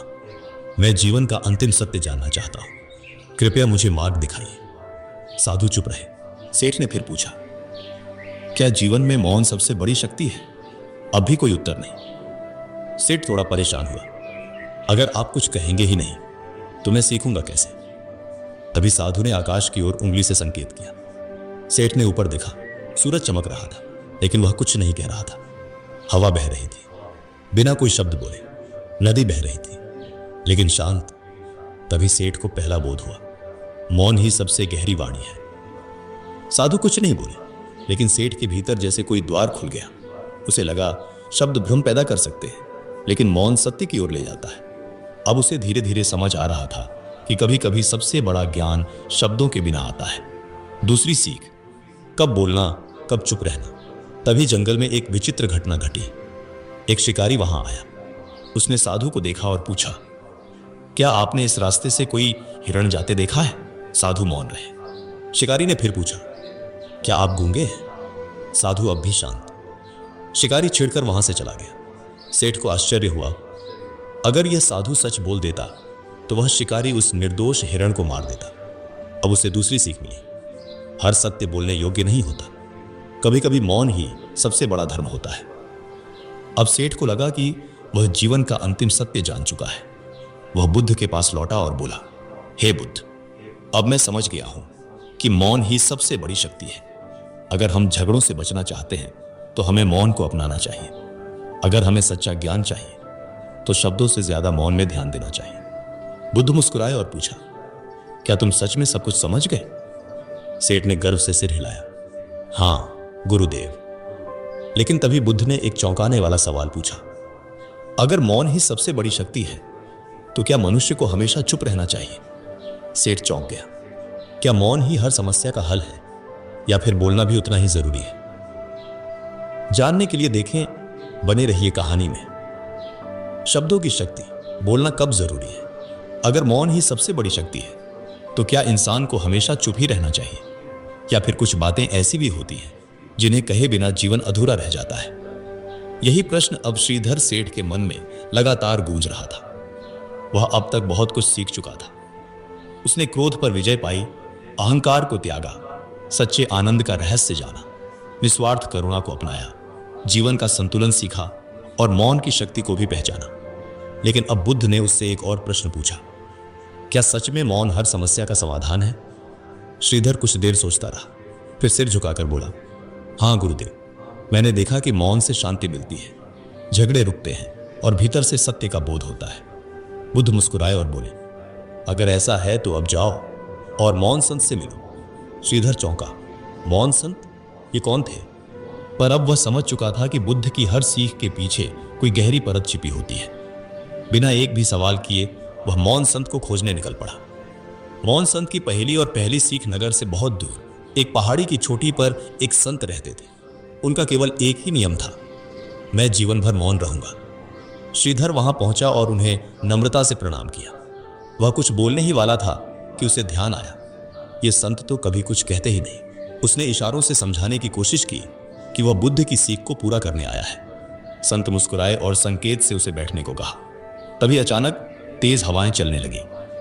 मैं जीवन का अंतिम सत्य जानना चाहता हूं, कृपया मुझे मार्ग दिखाइए। साधु चुप रहे। सेठ ने फिर पूछा, क्या जीवन में मौन सबसे बड़ी शक्ति है? अब भी कोई उत्तर नहीं। सेठ थोड़ा परेशान हुआ, अगर आप कुछ कहेंगे ही नहीं तो मैं सीखूंगा कैसे? तभी साधु ने आकाश की ओर उंगली से संकेत किया। सेठ ने ऊपर देखा, सूरज चमक रहा था, लेकिन वह कुछ नहीं कह रहा था। हवा बह रही थी, बिना कोई शब्द बोले। नदी बह रही थी, लेकिन शांत। तभी सेठ को पहला बोध हुआ, मौन ही सबसे गहरी वाणी है। साधु कुछ नहीं बोले, लेकिन सेठ के भीतर जैसे कोई द्वार खुल गया। उसे लगा शब्द भ्रम पैदा कर सकते हैं, लेकिन मौन सत्य की ओर ले जाता है। अब उसे धीरे धीरे समझ आ रहा था कि कभी कभी सबसे बड़ा ज्ञान शब्दों के बिना आता है। दूसरी सीख, कब बोलना कब चुप रहना। तभी जंगल में एक विचित्र घटना घटी। एक शिकारी वहां आया। उसने साधु को देखा और पूछा, क्या आपने इस रास्ते से कोई हिरण जाते देखा है? साधु मौन रहे। शिकारी ने फिर पूछा, क्या आप गूंगे हैं? साधु अब भी शांत। शिकारी छिड़कर वहां से चला गया। सेठ को आश्चर्य हुआ। अगर यह साधु सच बोल देता तो वह शिकारी उस निर्दोष हिरण को मार देता। अब उसे दूसरी सीख मिली, हर सत्य बोलने योग्य नहीं होता। कभी कभी मौन ही सबसे बड़ा धर्म होता है। अब सेठ को लगा कि वह जीवन का अंतिम सत्य जान चुका है। वह बुद्ध के पास लौटा और बोला, हे बुद्ध, अब मैं समझ गया हूं कि मौन ही सबसे बड़ी शक्ति है। अगर हम झगड़ों से बचना चाहते हैं तो हमें मौन को अपनाना चाहिए। अगर हमें सच्चा ज्ञान चाहिए तो शब्दों से ज्यादा मौन में ध्यान देना चाहिए। बुद्ध मुस्कुराए और पूछा, क्या तुम सच में सब कुछ समझ गए? सेठ ने गर्व से सिर हिलाया, हां गुरुदेव। लेकिन तभी बुद्ध ने एक चौंकाने वाला सवाल पूछा, अगर मौन ही सबसे बड़ी शक्ति है तो क्या मनुष्य को हमेशा चुप रहना चाहिए? सेठ चौंक गया। क्या मौन ही हर समस्या का हल है या फिर बोलना भी उतना ही जरूरी है? जानने के लिए देखें, बने रहिए कहानी में। शब्दों की शक्ति, बोलना कब जरूरी है। अगर मौन ही सबसे बड़ी शक्ति है तो क्या इंसान को हमेशा चुप ही रहना चाहिए या फिर कुछ बातें ऐसी भी होती हैं जिन्हें कहे बिना जीवन अधूरा रह जाता है? यही प्रश्न अब श्रीधर सेठ के मन में लगातार गूंज रहा था। वह अब तक बहुत कुछ सीख चुका था। उसने क्रोध पर विजय पाई, अहंकार को त्यागा, सच्चे आनंद का रहस्य जाना, निस्वार्थ करुणा को अपनाया, जीवन का संतुलन सीखा और मौन की शक्ति को भी पहचाना। लेकिन अब बुद्ध ने उससे एक और प्रश्न पूछा, क्या सच में मौन हर समस्या का समाधान है? श्रीधर कुछ देर सोचता रहा, फिर सिर झुकाकर बोला, हां गुरुदेव, मैंने देखा कि मौन से शांति मिलती है, झगड़े रुकते हैं और भीतर से सत्य का बोध होता है। बुद्ध मुस्कुराए और बोले, अगर ऐसा है तो अब जाओ और मौन संत से मिलो। श्रीधर चौंका, मौन संत? ये कौन थे? पर अब वह समझ चुका था कि बुद्ध की हर सीख के पीछे कोई गहरी परत छिपी होती है। बिना एक भी सवाल किए वह मौन संत को खोजने निकल पड़ा। मौन संत की पहली और पहली सीख नगर से बहुत दूर एक पहाड़ी की चोटी पर एक संत रहते थे। उनका केवल एक ही नियम था, मैं जीवन भर मौन रहूंगा। श्रीधर वहां पहुंचा और उन्हें नम्रता से प्रणाम किया। वह कुछ बोलने ही वाला था कि उसे ध्यान आया, ये संत तो कभी कुछ कहते ही नहीं। उसने इशारों से समझाने की कोशिश की कि वह बुद्ध की सीख को पूरा करने आया है। संत मुस्कुराए और संकेत से उसे बैठने को कहा। तभी अचानक तेज हवाएं चलने लगी,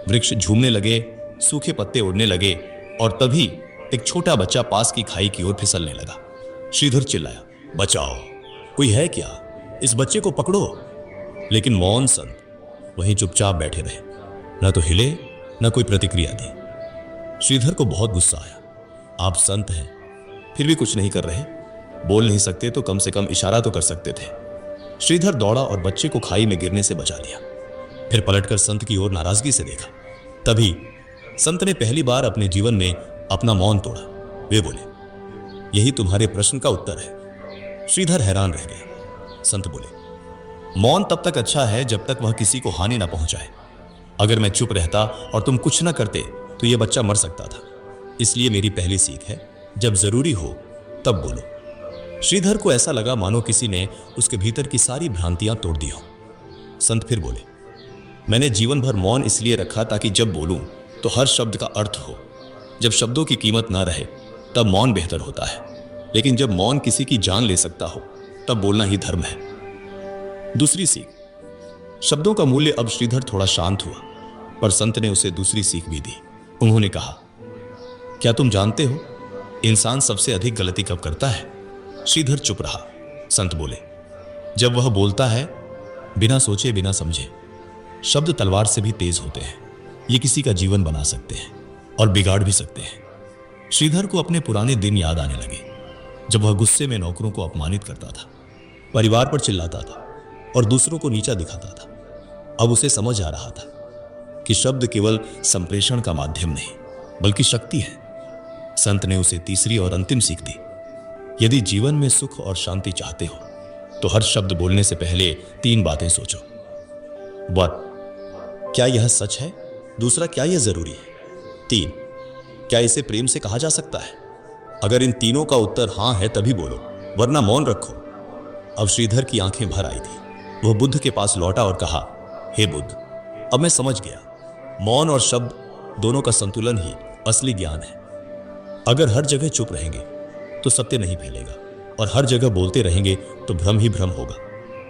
वृक्ष झूमने लगे, सूखे पत्ते उड़ने लगे और तभी एक छोटा बच्चा पास की खाई की ओर फिसलने लगा। श्रीधर चिल्लाया, बचाओ, कोई है क्या? इस बच्चे को पकड़ो। लेकिन मौन संत वहीं चुपचाप बैठे रहे, न तो हिले न कोई प्रतिक्रिया दी। श्रीधर को बहुत गुस्सा आया, आप संत हैं फिर भी कुछ नहीं कर रहे, बोल नहीं सकते तो कम से कम इशारा तो कर सकते थे। श्रीधर दौड़ा और बच्चे को खाई में गिरने से बचा लिया। फिर पलटकर संत की ओर नाराजगी से देखा। तभी संत ने पहली बार अपने जीवन में अपना मौन तोड़ा। वे बोले, यही तुम्हारे प्रश्न का उत्तर है। श्रीधर हैरान रह गया। संत बोले, मौन तब तक अच्छा है जब तक वह किसी को हानि ना पहुंचाए। अगर मैं चुप रहता और तुम कुछ ना करते तो यह बच्चा मर सकता था। इसलिए मेरी पहली सीख है, जब जरूरी हो तब बोलो। श्रीधर को ऐसा लगा मानो किसी ने उसके भीतर की सारी भ्रांतियां तोड़ दी हो। संत फिर बोले, मैंने जीवन भर मौन इसलिए रखा ताकि जब बोलूं तो हर शब्द का अर्थ हो। जब शब्दों की कीमत ना रहे तब मौन बेहतर होता है, लेकिन जब मौन किसी की जान ले सकता हो तब बोलना ही धर्म है। दूसरी सीख, शब्दों का मूल्य। अब श्रीधर थोड़ा शांत हुआ, पर संत ने उसे दूसरी सीख भी दी। उन्होंने कहा, क्या तुम जानते हो इंसान सबसे अधिक गलती कब करता है? श्रीधर चुप रहा। संत बोले, जब वह बोलता है बिना सोचे बिना समझे। शब्द तलवार से भी तेज होते हैं, ये किसी का जीवन बना सकते हैं और बिगाड़ भी सकते हैं। श्रीधर को अपने पुराने दिन याद आने लगे, जब वह गुस्से में नौकरों को अपमानित करता था, परिवार पर चिल्लाता था और दूसरों को नीचा दिखाता था। अब उसे समझ आ रहा था कि शब्द केवल संप्रेषण का माध्यम नहीं बल्कि शक्ति है। संत ने उसे तीसरी और अंतिम सीख दी, यदि जीवन में सुख और शांति चाहते हो तो हर शब्द बोलने से पहले 3 बातें सोचो। 1, क्या यह सच है? दूसरा, क्या यह जरूरी है? 3, क्या इसे प्रेम से कहा जा सकता है? अगर इन तीनों का उत्तर हां है तभी बोलो, वरना मौन रखो। अब श्रीधर की आंखें भर आई थी। वह बुद्ध के पास लौटा और कहा, हे बुद्ध, अब मैं समझ गया, मौन और शब्द दोनों का संतुलन ही असली ज्ञान है। अगर हर जगह चुप रहेंगे तो सत्य नहीं फैलेगा, और हर जगह बोलते रहेंगे तो भ्रम ही भ्रम होगा।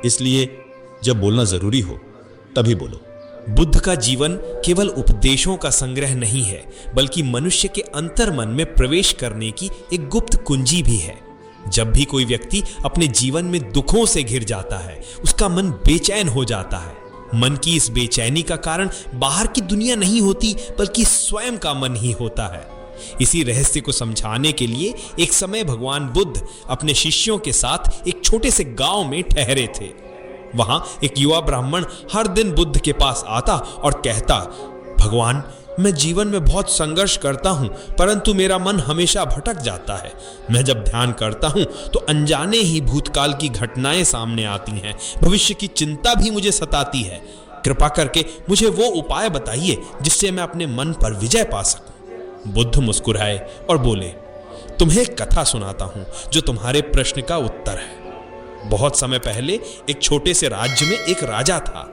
इसलिए जब बोलना जरूरी हो तभी बोलो। बुद्ध का जीवन केवल उपदेशों का संग्रह नहीं है, बल्कि मनुष्य के अंतर्मन में प्रवेश करने की एक गुप्त कुंजी भी है। जब भी कोई व्यक्ति अपने जीवन में दुखों से घिर जाता है, उसका मन बेचैन हो जाता है। मन की इस बेचैनी का कारण बाहर की दुनिया नहीं होती, बल्कि स्वयं का मन ही होता है। इसी रहस्य को समझाने के लिए एक समय भगवान बुद्ध अपने शिष्यों के साथ एक छोटे से गांव में ठहरे थे। वहां एक युवा ब्राह्मण हर दिन बुद्ध के पास आता और कहता, भगवान, मैं जीवन में बहुत संघर्ष करता हूं, परंतु मेरा मन हमेशा भटक जाता है। मैं जब ध्यान करता हूं तो अनजाने ही भूतकाल की घटनाएं सामने आती हैं। भविष्य की चिंता भी मुझे सताती है। कृपा करके मुझे वो उपाय बताइए जिससे मैं अपने मन पर विजय पा सकूं। बुद्ध मुस्कुराए और बोले, तुम्हें एक कथा सुनाता हूं जो तुम्हारे प्रश्न का उत्तर है। बहुत समय पहले एक छोटे से राज्य में एक राजा था।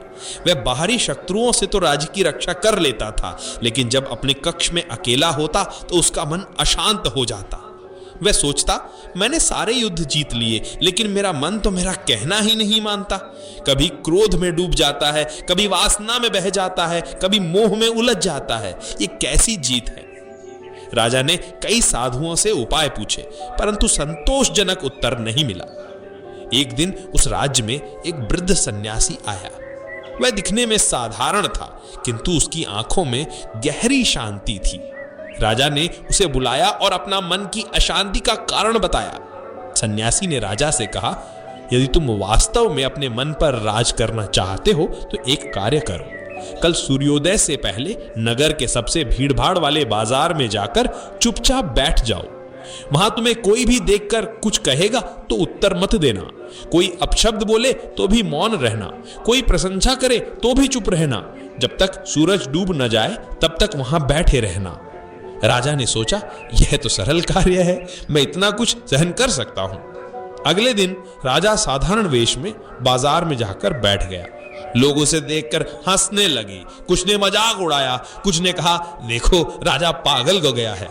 वह बाहरी शत्रुओं से तो राज्य की रक्षा कर लेता था, लेकिन जब अपने कक्ष में अकेला होता तो उसका मन अशांत हो जाता। वह सोचता, मैंने सारे युद्ध जीत लिए, लेकिन मेरा मन तो मेरा कहना ही नहीं मानता। कभी क्रोध में डूब जाता है, कभी वासना में बह जाता है, कभी मोह में उलझ जाता है। ये कैसी जीत है? राजा ने कई साधुओं से उपाय पूछे, परंतु संतोषजनक उत्तर नहीं मिला। एक दिन उस राज्य में एक वृद्ध सन्यासी आया। वह दिखने में साधारण था, किंतु उसकी आंखों में गहरी शांति थी। राजा ने उसे बुलाया और अपना मन की अशांति का कारण बताया। सन्यासी ने राजा से कहा, यदि तुम वास्तव में अपने मन पर राज करना चाहते हो तो एक कार्य करो। कल सूर्योदय से पहले नगर के सबसे भीड़भाड़ वाले बाजार में जाकर चुपचाप बैठ जाओ। वहां तुम्हें कोई भी देखकर कुछ कहेगा तो उत्तर मत देना। कोई अपशब्द बोले तो भी मौन रहना। कोई प्रशंसा करे तो भी चुप रहना। जब तक सूरज डूब न जाए तब तक वहां बैठे रहना। राजा ने सोचा, यह तो सरल कार्य है, मैं इतना कुछ सहन कर सकता हूं। अगले दिन राजा साधारण वेश में बाजार में जाकर बैठ गया। लोग उसे देखकर हंसने लगे। कुछ ने मजाक उड़ाया, कुछ ने कहा, देखो राजा पागल हो गया है।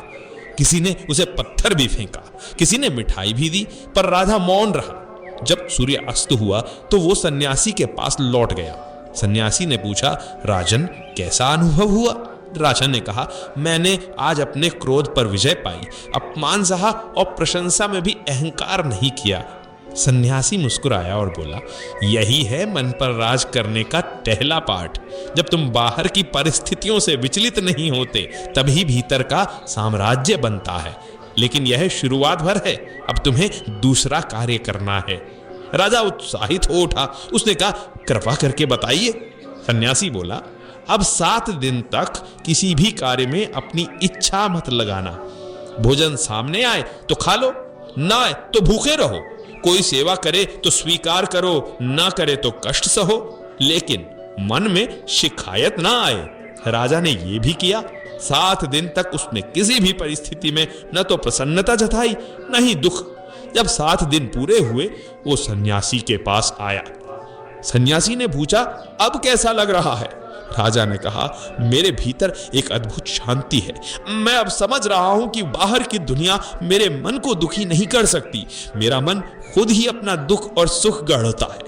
किसी ने उसे पत्थर भी फेंका, किसी ने मिठाई भी दी, पर राजा मौन रहा। जब सूर्य अस्त हुआ तो वो सन्यासी के पास लौट गया। सन्यासी ने पूछा, राजन, कैसा अनुभव हुआ? राजा ने कहा, मैंने आज अपने क्रोध पर विजय पाई, अपमान सहा और प्रशंसा में भी अहंकार नहीं किया। सन्यासी मुस्कुराया और बोला, यही है मन पर राज करने का पहला पाठ। जब तुम बाहर की परिस्थितियों से विचलित नहीं होते तभी भीतर का साम्राज्य बनता है। लेकिन यह शुरुआत भर है, अब तुम्हें दूसरा कार्य करना है। राजा उत्साहित हो उठा। उसने कहा, कृपा करके बताइए। सन्यासी बोला, अब 7 दिन तक किसी भी कार्य में अपनी इच्छा मत लगाना। भोजन सामने आए तो खा लो, ना आए तो भूखे रहो। कोई सेवा करे तो स्वीकार करो, ना करे तो कष्ट सहो, लेकिन मन में शिकायत ना आए। राजा ने यह भी किया। 7 दिन तक उसने किसी भी परिस्थिति में न तो प्रसन्नता जताई, न ही दुख। जब 7 दिन पूरे हुए वो सन्यासी के पास आया। सन्यासी ने पूछा, अब कैसा लग रहा है? राजा ने कहा, मेरे भीतर एक अद्भुत शांति है। मैं अब समझ रहा हूं कि बाहर की दुनिया मेरे मन को दुखी नहीं कर सकती। मेरा मन खुद ही अपना दुख और सुख गढ़ता है।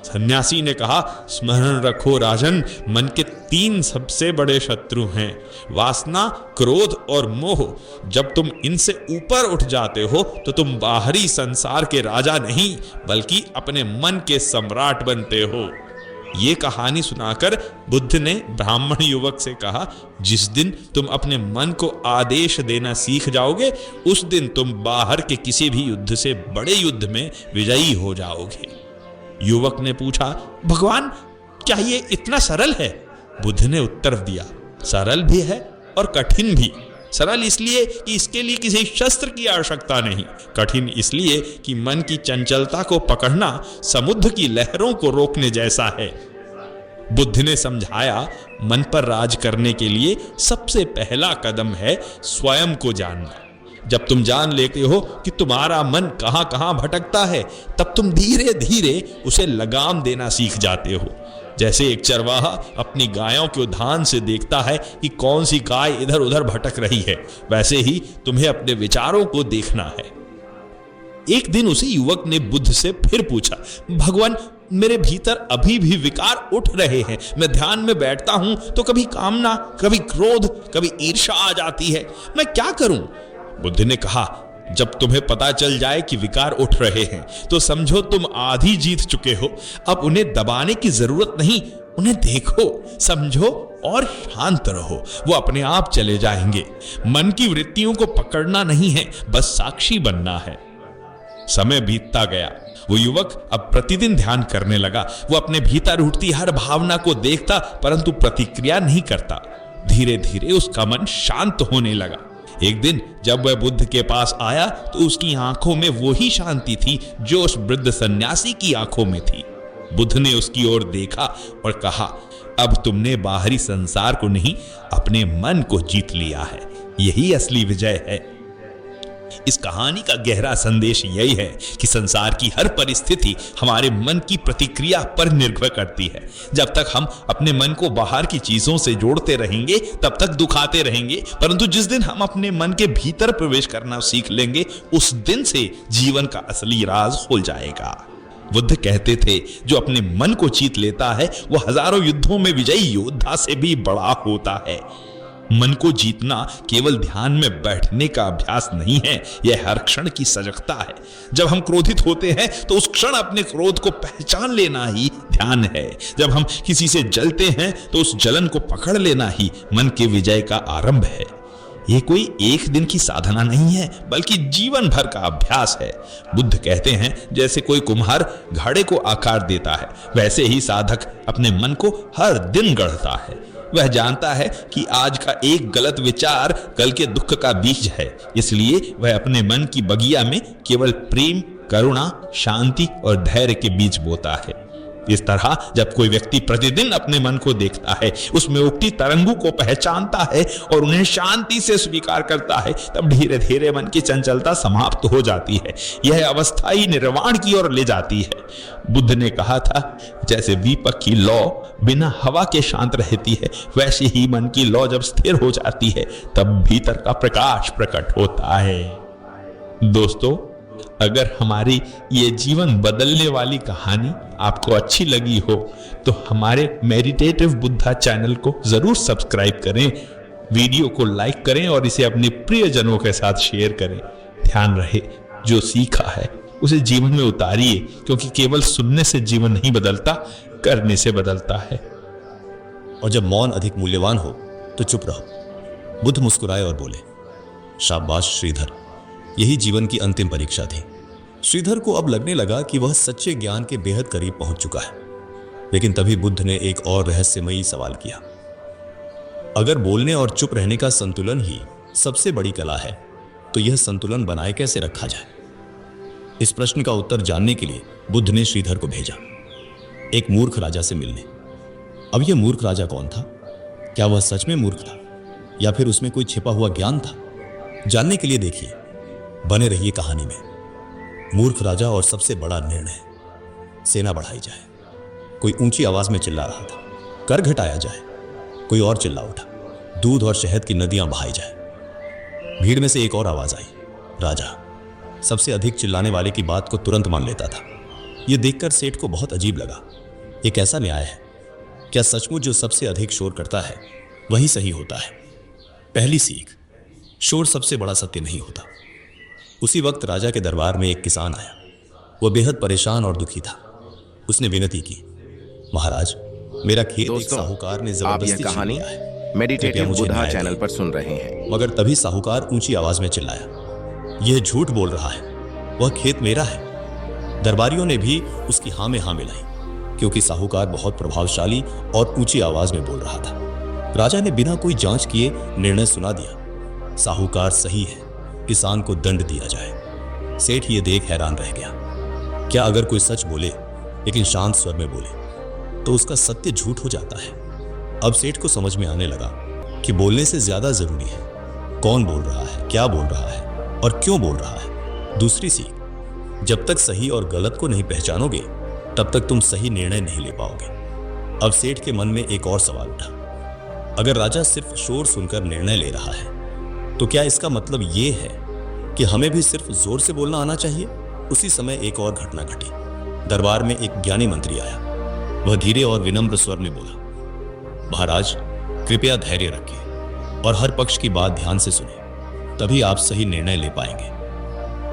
सन्यासी ने कहा, स्मरण रखो राजन, मन के 3 सबसे बड़े शत्रु हैं, वासना, क्रोध और मोह। जब तुम इनसे ऊपर उठ जाते हो तो तुम बाहरी संसार के राजा नहीं, बल्कि अपने मन के सम्राट बनते हो। ये कहानी सुनाकर बुद्ध ने ब्राह्मण युवक से कहा, जिस दिन तुम अपने मन को आदेश देना सीख जाओगे, उस दिन तुम बाहर के किसी भी युद्ध से बड़े युद्ध में विजयी हो जाओगे। युवक ने पूछा, भगवान, क्या ये इतना सरल है? बुद्ध ने उत्तर दिया, सरल भी है और कठिन भी। सरल इसलिए कि इसके लिए किसी शस्त्र की आवश्यकता नहीं, कठिन इसलिए कि मन की चंचलता को पकड़ना समुद्र की लहरों को रोकने जैसा है। बुद्ध ने समझाया, मन पर राज करने के लिए सबसे पहला कदम है स्वयं को जानना। जब तुम जान लेते हो कि तुम्हारा मन कहां कहां भटकता है, तब तुम धीरे धीरे उसे लगाम देना सीख जाते हो। जैसे एक चरवाहा अपनी गायों को ध्यान से देखता है कि कौन सी गाय इधर उधर भटक रही है, वैसे ही तुम्हें अपने विचारों को देखना है। एक दिन उसी युवक ने बुद्ध से फिर पूछा, भगवान, मेरे भीतर अभी भी विकार उठ रहे हैं। मैं ध्यान में बैठता हूं तो कभी कामना, कभी क्रोध, कभी ईर्ष्या आ जाती है। मैं क्या करूं? बुद्ध ने कहा, जब तुम्हें पता चल जाए कि विकार उठ रहे हैं तो समझो तुम आधी जीत चुके हो। अब उन्हें दबाने की जरूरत नहीं, उन्हें देखो, समझो और शांत रहो, वो अपने आप चले जाएंगे। मन की वृत्तियों को पकड़ना नहीं है, बस साक्षी बनना है। समय बीतता गया। वो युवक अब प्रतिदिन ध्यान करने लगा। वो अपने भीतर उठती हर भावना को देखता परंतु प्रतिक्रिया नहीं करता। धीरे धीरे उसका मन शांत होने लगा। एक दिन जब वह बुद्ध के पास आया तो उसकी आंखों में वही शांति थी जो उस वृद्ध सन्यासी की आंखों में थी। बुद्ध ने उसकी ओर देखा और कहा, अब तुमने बाहरी संसार को नहीं, अपने मन को जीत लिया है। यही असली विजय है। इस कहानी का गहरा संदेश यही है कि संसार की हर परिस्थिति हमारे मन की प्रतिक्रिया पर निर्भर करती है। जब तक हम अपने मन को बाहर की चीजों से जोड़ते रहेंगे तब तक दुखाते रहेंगे, परंतु जिस दिन हम अपने मन के भीतर प्रवेश करना सीख लेंगे उस दिन से जीवन का असली राज खुल जाएगा। बुद्ध कहते थे, जो अपने मन को जीत लेता है वो हजारों युद्धों में विजयी योद्धा से भी बड़ा होता है। मन को जीतना केवल ध्यान में बैठने का अभ्यास नहीं है, यह हर क्षण की सजगता है। जब हम क्रोधित होते हैं तो उस क्षण अपने क्रोध को पहचान लेना ही ध्यान है। जब हम किसी से जलते हैं तो उस जलन को पकड़ लेना ही मन के विजय का आरंभ है। यह कोई एक दिन की साधना नहीं है, बल्कि जीवन भर का अभ्यास है। बुद्ध कहते हैं, जैसे कोई कुम्हार घड़े को आकार देता है, वैसे ही साधक अपने मन को हर दिन गढ़ता है। वह जानता है कि आज का एक गलत विचार कल के दुख का बीज है, इसलिए वह अपने मन की बगिया में केवल प्रेम, करुणा, शांति और धैर्य के बीज बोता है। इस तरह जब कोई व्यक्ति प्रतिदिन अपने मन को देखता है, उसमें उठती तरंगों को पहचानता है और उन्हें शांति से स्वीकार करता है, तब धीरे धीरे मन की चंचलता समाप्त हो जाती है। यह अवस्था ही निर्वाण की ओर ले जाती है। बुद्ध ने कहा था, जैसे दीपक की लौ बिना हवा के शांत रहती है, वैसे ही मन की लौ जब स्थिर हो जाती है तब भीतर का प्रकाश प्रकट होता है। दोस्तों, अगर हमारी ये जीवन बदलने वाली कहानी आपको अच्छी लगी हो तो हमारे मेडिटेटिव बुद्धा चैनल को जरूर सब्सक्राइब करें, वीडियो को लाइक करें और इसे अपने प्रियजनों के साथ शेयर करें। ध्यान रहे, जो सीखा है उसे जीवन में उतारिए, क्योंकि केवल सुनने से जीवन नहीं बदलता, करने से बदलता है। और जब मौन अधिक मूल्यवान हो तो चुप रहो। बुद्ध मुस्कुराए और बोले, शाबाश श्रीधर, यही जीवन की अंतिम परीक्षा थी। श्रीधर को अब लगने लगा कि वह सच्चे ज्ञान के बेहद करीब पहुंच चुका है। लेकिन तभी बुद्ध ने एक और रहस्यमयी सवाल किया, अगर बोलने और चुप रहने का संतुलन ही सबसे बड़ी कला है तो यह संतुलन बनाए कैसे रखा जाए? इस प्रश्न का उत्तर जानने के लिए बुद्ध ने श्रीधर को भेजा एक मूर्ख राजा से मिलने। अब यह मूर्ख राजा कौन था? क्या वह सच में मूर्ख था या फिर उसमें कोई छिपा हुआ ज्ञान था? जानने के लिए देखिए, बने रहिए कहानी में। मूर्ख राजा और सबसे बड़ा निर्णय, सेना बढ़ाई जाए। कोई ऊंची आवाज में चिल्ला रहा था, कर घटाया जाए। कोई और चिल्ला उठा, दूध और शहद की नदियां बहाई जाए। भीड़ में से एक और आवाज आई, राजा सबसे अधिक चिल्लाने वाले की बात को तुरंत मान लेता था। यह देखकर सेठ को बहुत अजीब लगा। यह कैसा न्याय है? क्या सचमुच जो सबसे अधिक शोर करता है वही सही होता है? पहली सीख, शोर सबसे बड़ा सत्य नहीं होता। उसी वक्त राजा के दरबार में एक किसान आया। वह बेहद परेशान और दुखी था। उसने विनती की, महाराज, मेरा खेत एक साहूकार ने जबरदस्ती छीन लिया है। मेडिटेटिव बुद्धा चैनल पर सुन रहे हैं। मगर तभी साहूकार ऊंची आवाज में चिल्लाया, यह झूठ बोल रहा है, वह खेत मेरा है। दरबारियों ने भी उसकी हाँ में हाँ मिलाई, क्योंकि साहूकार बहुत प्रभावशाली और ऊंची आवाज में बोल रहा था। राजा ने बिना कोई जांच किए निर्णय सुना दिया। साहूकार सही है, किसान को दंड दिया जाए। सेठ ये देख हैरान रह गया। क्या अगर कोई सच बोले लेकिन शांत स्वर में बोले तो उसका सत्य झूठ हो जाता है? अब सेठ को समझ में आने लगा कि बोलने से ज्यादा जरूरी है कौन बोल रहा है, क्या बोल रहा है और क्यों बोल रहा है। दूसरी सीख, जब तक सही और गलत को नहीं पहचानोगे तब तक तुम सही निर्णय नहीं ले पाओगे। अब सेठ के मन में एक और सवाल उठा, अगर राजा सिर्फ शोर सुनकर निर्णय ले रहा है तो क्या इसका मतलब ये है कि हमें भी सिर्फ जोर से बोलना आना चाहिए? उसी समय एक और घटना घटी। दरबार में एक ज्ञानी मंत्री आया। वह धीरे और विनम्र स्वर में बोला, महाराज कृपया धैर्य रखिए और हर पक्ष की बात ध्यान से सुने, तभी आप सही निर्णय ले पाएंगे।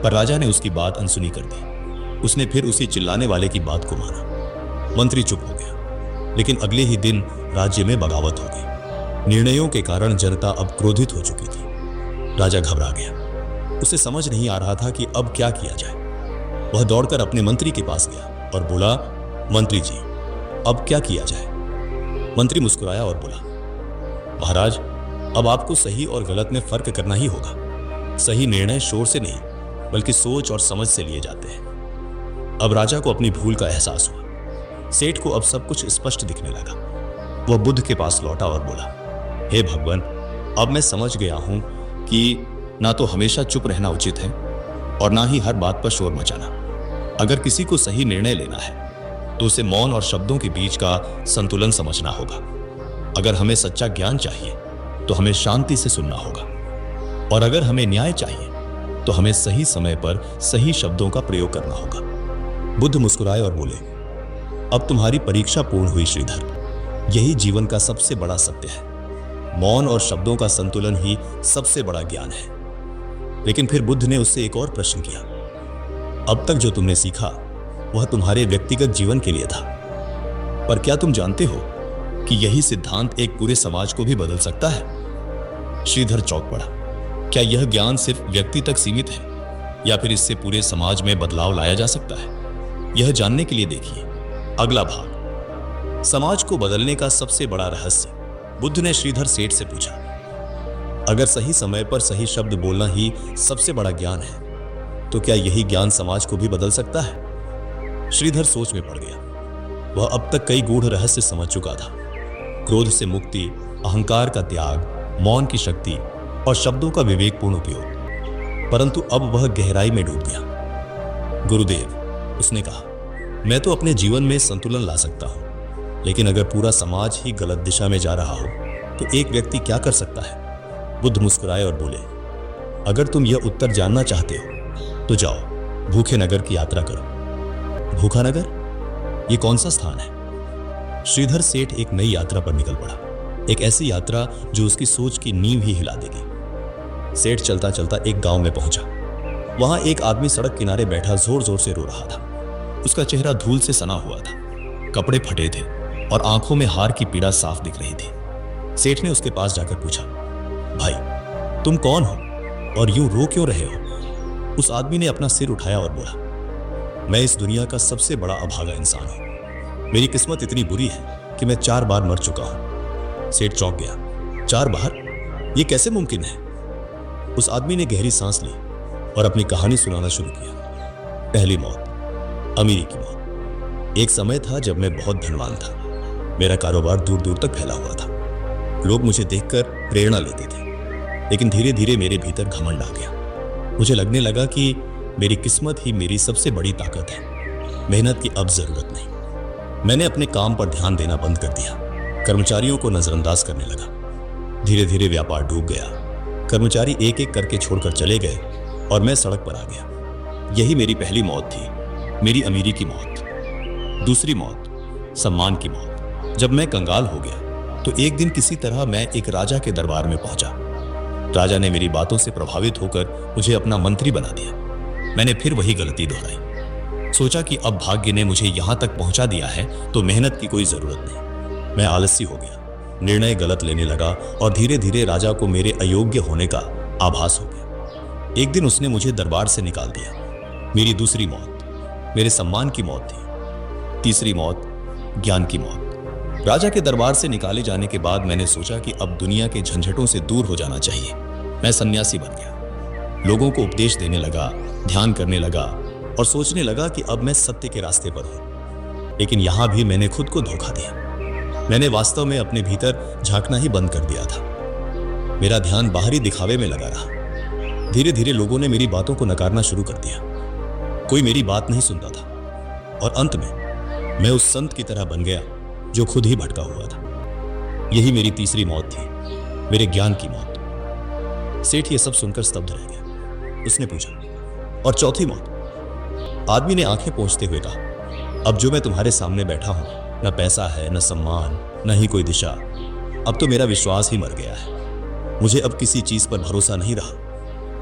पर राजा ने उसकी बात अनसुनी कर दी। उसने फिर उसी चिल्लाने वाले की बात को माना। मंत्री चुप हो गया। लेकिन अगले ही दिन राज्य में बगावत हो गई। निर्णयों के कारण जनता अब क्रोधित हो चुकी थी। राजा घबरा गया। उसे समझ नहीं आ रहा था कि अब क्या किया जाए। वह दौड़कर अपने मंत्री के पास गया और बोला, मंत्री जी, अब क्या किया जाए? मंत्री मुस्कुराया और बोला, महाराज अब आपको सही और गलत में फर्क करना ही होगा। सही निर्णय शोर से नहीं बल्कि सोच और समझ से लिए जाते हैं। अब राजा को अपनी भूल का एहसास हुआ। सेठ को अब सब कुछ स्पष्ट दिखने लगा। वह बुद्ध के पास लौटा और बोला, हे भगवान, अब मैं समझ गया हूं कि ना तो हमेशा चुप रहना उचित है और ना ही हर बात पर शोर मचाना। अगर किसी को सही निर्णय लेना है तो उसे मौन और शब्दों के बीच का संतुलन समझना होगा। अगर हमें सच्चा ज्ञान चाहिए तो हमें शांति से सुनना होगा और अगर हमें न्याय चाहिए तो हमें सही समय पर सही शब्दों का प्रयोग करना होगा। बुद्ध मुस्कुराए और बोले, अब तुम्हारी परीक्षा पूर्ण हुई श्रीधर। यही जीवन का सबसे बड़ा सत्य है। मौन और शब्दों का संतुलन ही सबसे बड़ा ज्ञान है। लेकिन फिर बुद्ध ने उससे एक और प्रश्न किया, अब तक जो तुमने सीखा वह तुम्हारे व्यक्तिगत जीवन के लिए था, पर क्या तुम जानते हो कि यही सिद्धांत एक पूरे समाज को भी बदल सकता है? श्रीधर चौंक पड़ा। क्या यह ज्ञान सिर्फ व्यक्ति तक सीमित है या फिर इससे पूरे समाज में बदलाव लाया जा सकता है? यह जानने के लिए देखिए अगला भाग, समाज को बदलने का सबसे बड़ा रहस्य। बुद्ध ने श्रीधर सेठ से पूछा, अगर सही समय पर सही शब्द बोलना ही सबसे बड़ा ज्ञान है तो क्या यही ज्ञान समाज को भी बदल सकता है? श्रीधर सोच में पड़ गया। वह अब तक कई गूढ़ रहस्य समझ चुका था। क्रोध से मुक्ति, अहंकार का त्याग, मौन की शक्ति और शब्दों का विवेकपूर्ण उपयोग। परंतु अब वह गहराई में डूब गया। गुरुदेव, उसने कहा, मैं तो अपने जीवन में संतुलन ला सकता हूं, लेकिन अगर पूरा समाज ही गलत दिशा में जा रहा हो तो एक व्यक्ति क्या कर सकता है? बुद्ध मुस्कुराए और बोले, अगर तुम यह उत्तर जानना चाहते हो तो जाओ भूखे नगर की यात्रा करो। भूखा नगर? यह कौन सा स्थान है? श्रीधर सेठ एक नई यात्रा पर निकल पड़ा। एक ऐसी यात्रा जो उसकी सोच की नींव ही हिला देगी। सेठ चलता चलता एक गांव में पहुंचा। वहां एक आदमी सड़क किनारे बैठा जोर जोर से रो रहा था। उसका चेहरा धूल से सना हुआ था, कपड़े फटे थे और आंखों में हार की पीड़ा साफ दिख रही थी। सेठ ने उसके पास जाकर पूछा, भाई तुम कौन हो और यूं रो क्यों रहे हो? उस आदमी ने अपना सिर उठाया और बोला, मैं इस दुनिया का सबसे बड़ा अभागा इंसान हूं। मेरी किस्मत इतनी बुरी है कि मैं 4 बार मर चुका हूं। सेठ चौंक गया। 4 बार? यह कैसे मुमकिन है? उस आदमी ने गहरी सांस ली और अपनी कहानी सुनाना शुरू किया। पहली मौत, अमीरी की मौत। एक समय था जब मैं बहुत धनवान था। मेरा कारोबार दूर दूर तक फैला हुआ था। लोग मुझे देखकर प्रेरणा लेते थे, लेकिन धीरे धीरे मेरे भीतर घमंड आ गया। मुझे लगने लगा कि मेरी किस्मत ही मेरी सबसे बड़ी ताकत है। मेहनत की अब जरूरत नहीं। मैंने अपने काम पर ध्यान देना बंद कर दिया। कर्मचारियों को नजरअंदाज करने लगा। धीरे धीरे व्यापार डूब गया। कर्मचारी एक एक करके छोड़कर चले गए और मैं सड़क पर आ गया। यही मेरी पहली मौत थी, मेरी अमीरी की मौत। दूसरी मौत, सम्मान की मौत। जब मैं कंगाल हो गया तो एक दिन किसी तरह मैं एक राजा के दरबार में पहुंचा। राजा ने मेरी बातों से प्रभावित होकर मुझे अपना मंत्री बना दिया। मैंने फिर वही गलती दोहराई। सोचा कि अब भाग्य ने मुझे यहां तक पहुंचा दिया है तो मेहनत की कोई जरूरत नहीं। मैं आलसी हो गया, निर्णय गलत लेने लगा और धीरे धीरे राजा को मेरे अयोग्य होने का आभास हो गया। एक दिन उसने मुझे दरबार से निकाल दिया। मेरी दूसरी मौत मेरे सम्मान की मौत थी। तीसरी मौत ज्ञान की मौत। राजा के दरबार से निकाले जाने के बाद मैंने सोचा कि अब दुनिया के झंझटों से दूर हो जाना चाहिए। मैं सन्यासी बन गया, लोगों को उपदेश देने लगा, ध्यान करने लगा और सोचने लगा कि अब मैं सत्य के रास्ते पर हूं। लेकिन यहां भी मैंने खुद को धोखा दिया। मैंने वास्तव में अपने भीतर झांकना ही बंद कर दिया था। मेरा ध्यान बाहरी दिखावे में लगा रहा। धीरे धीरे लोगों ने मेरी बातों को नकारना शुरू कर दिया। कोई मेरी बात नहीं सुनता था और अंत में मैं उस संत की तरह बन गया जो खुद ही भटका हुआ था। यही मेरी तीसरी मौत थी, मेरे ज्ञान की मौत। सेठ ये सब सुनकर स्तब्ध रह गया। उसने पूछा, और चौथी मौत? आदमी ने आंखें पोंछते हुए कहा, अब जो मैं तुम्हारे सामने बैठा हूं, न पैसा है, न सम्मान, न ही कोई दिशा। अब तो मेरा विश्वास ही मर गया है। मुझे अब किसी चीज पर भरोसा नहीं रहा,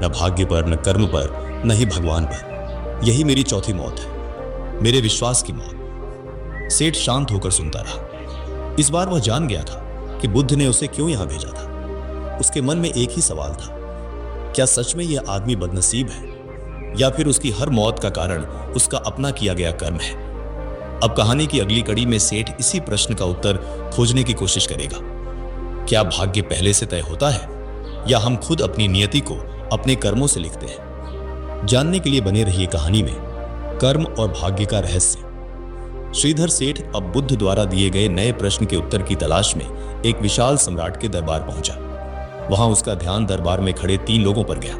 न भाग्य पर, न कर्म पर, न ही भगवान पर। यही मेरी चौथी मौत है, मेरे विश्वास की मौत। सेठ शांत होकर सुनता रहा। इस बार वह जान गया था कि बुद्ध ने उसे क्यों यहां भेजा था। उसके मन में एक ही सवाल था, क्या सच में यह आदमी बदनसीब है या फिर उसकी हर मौत का कारण उसका अपना किया गया कर्म है। अब कहानी की अगली कड़ी में सेठ इसी प्रश्न का उत्तर खोजने की कोशिश करेगा। क्या भाग्य पहले से तय होता है या हम खुद अपनी नियति को अपने कर्मों से लिखते हैं? जानने के लिए बने रहिए कहानी में कर्म और भाग्य का रहस्य। श्रीधर सेठ अब बुद्ध द्वारा दिए गए नए प्रश्न के उत्तर की तलाश में एक विशाल सम्राट के दरबार पहुंचा। वहां उसका ध्यान दरबार में खड़े 3 लोगों पर गया।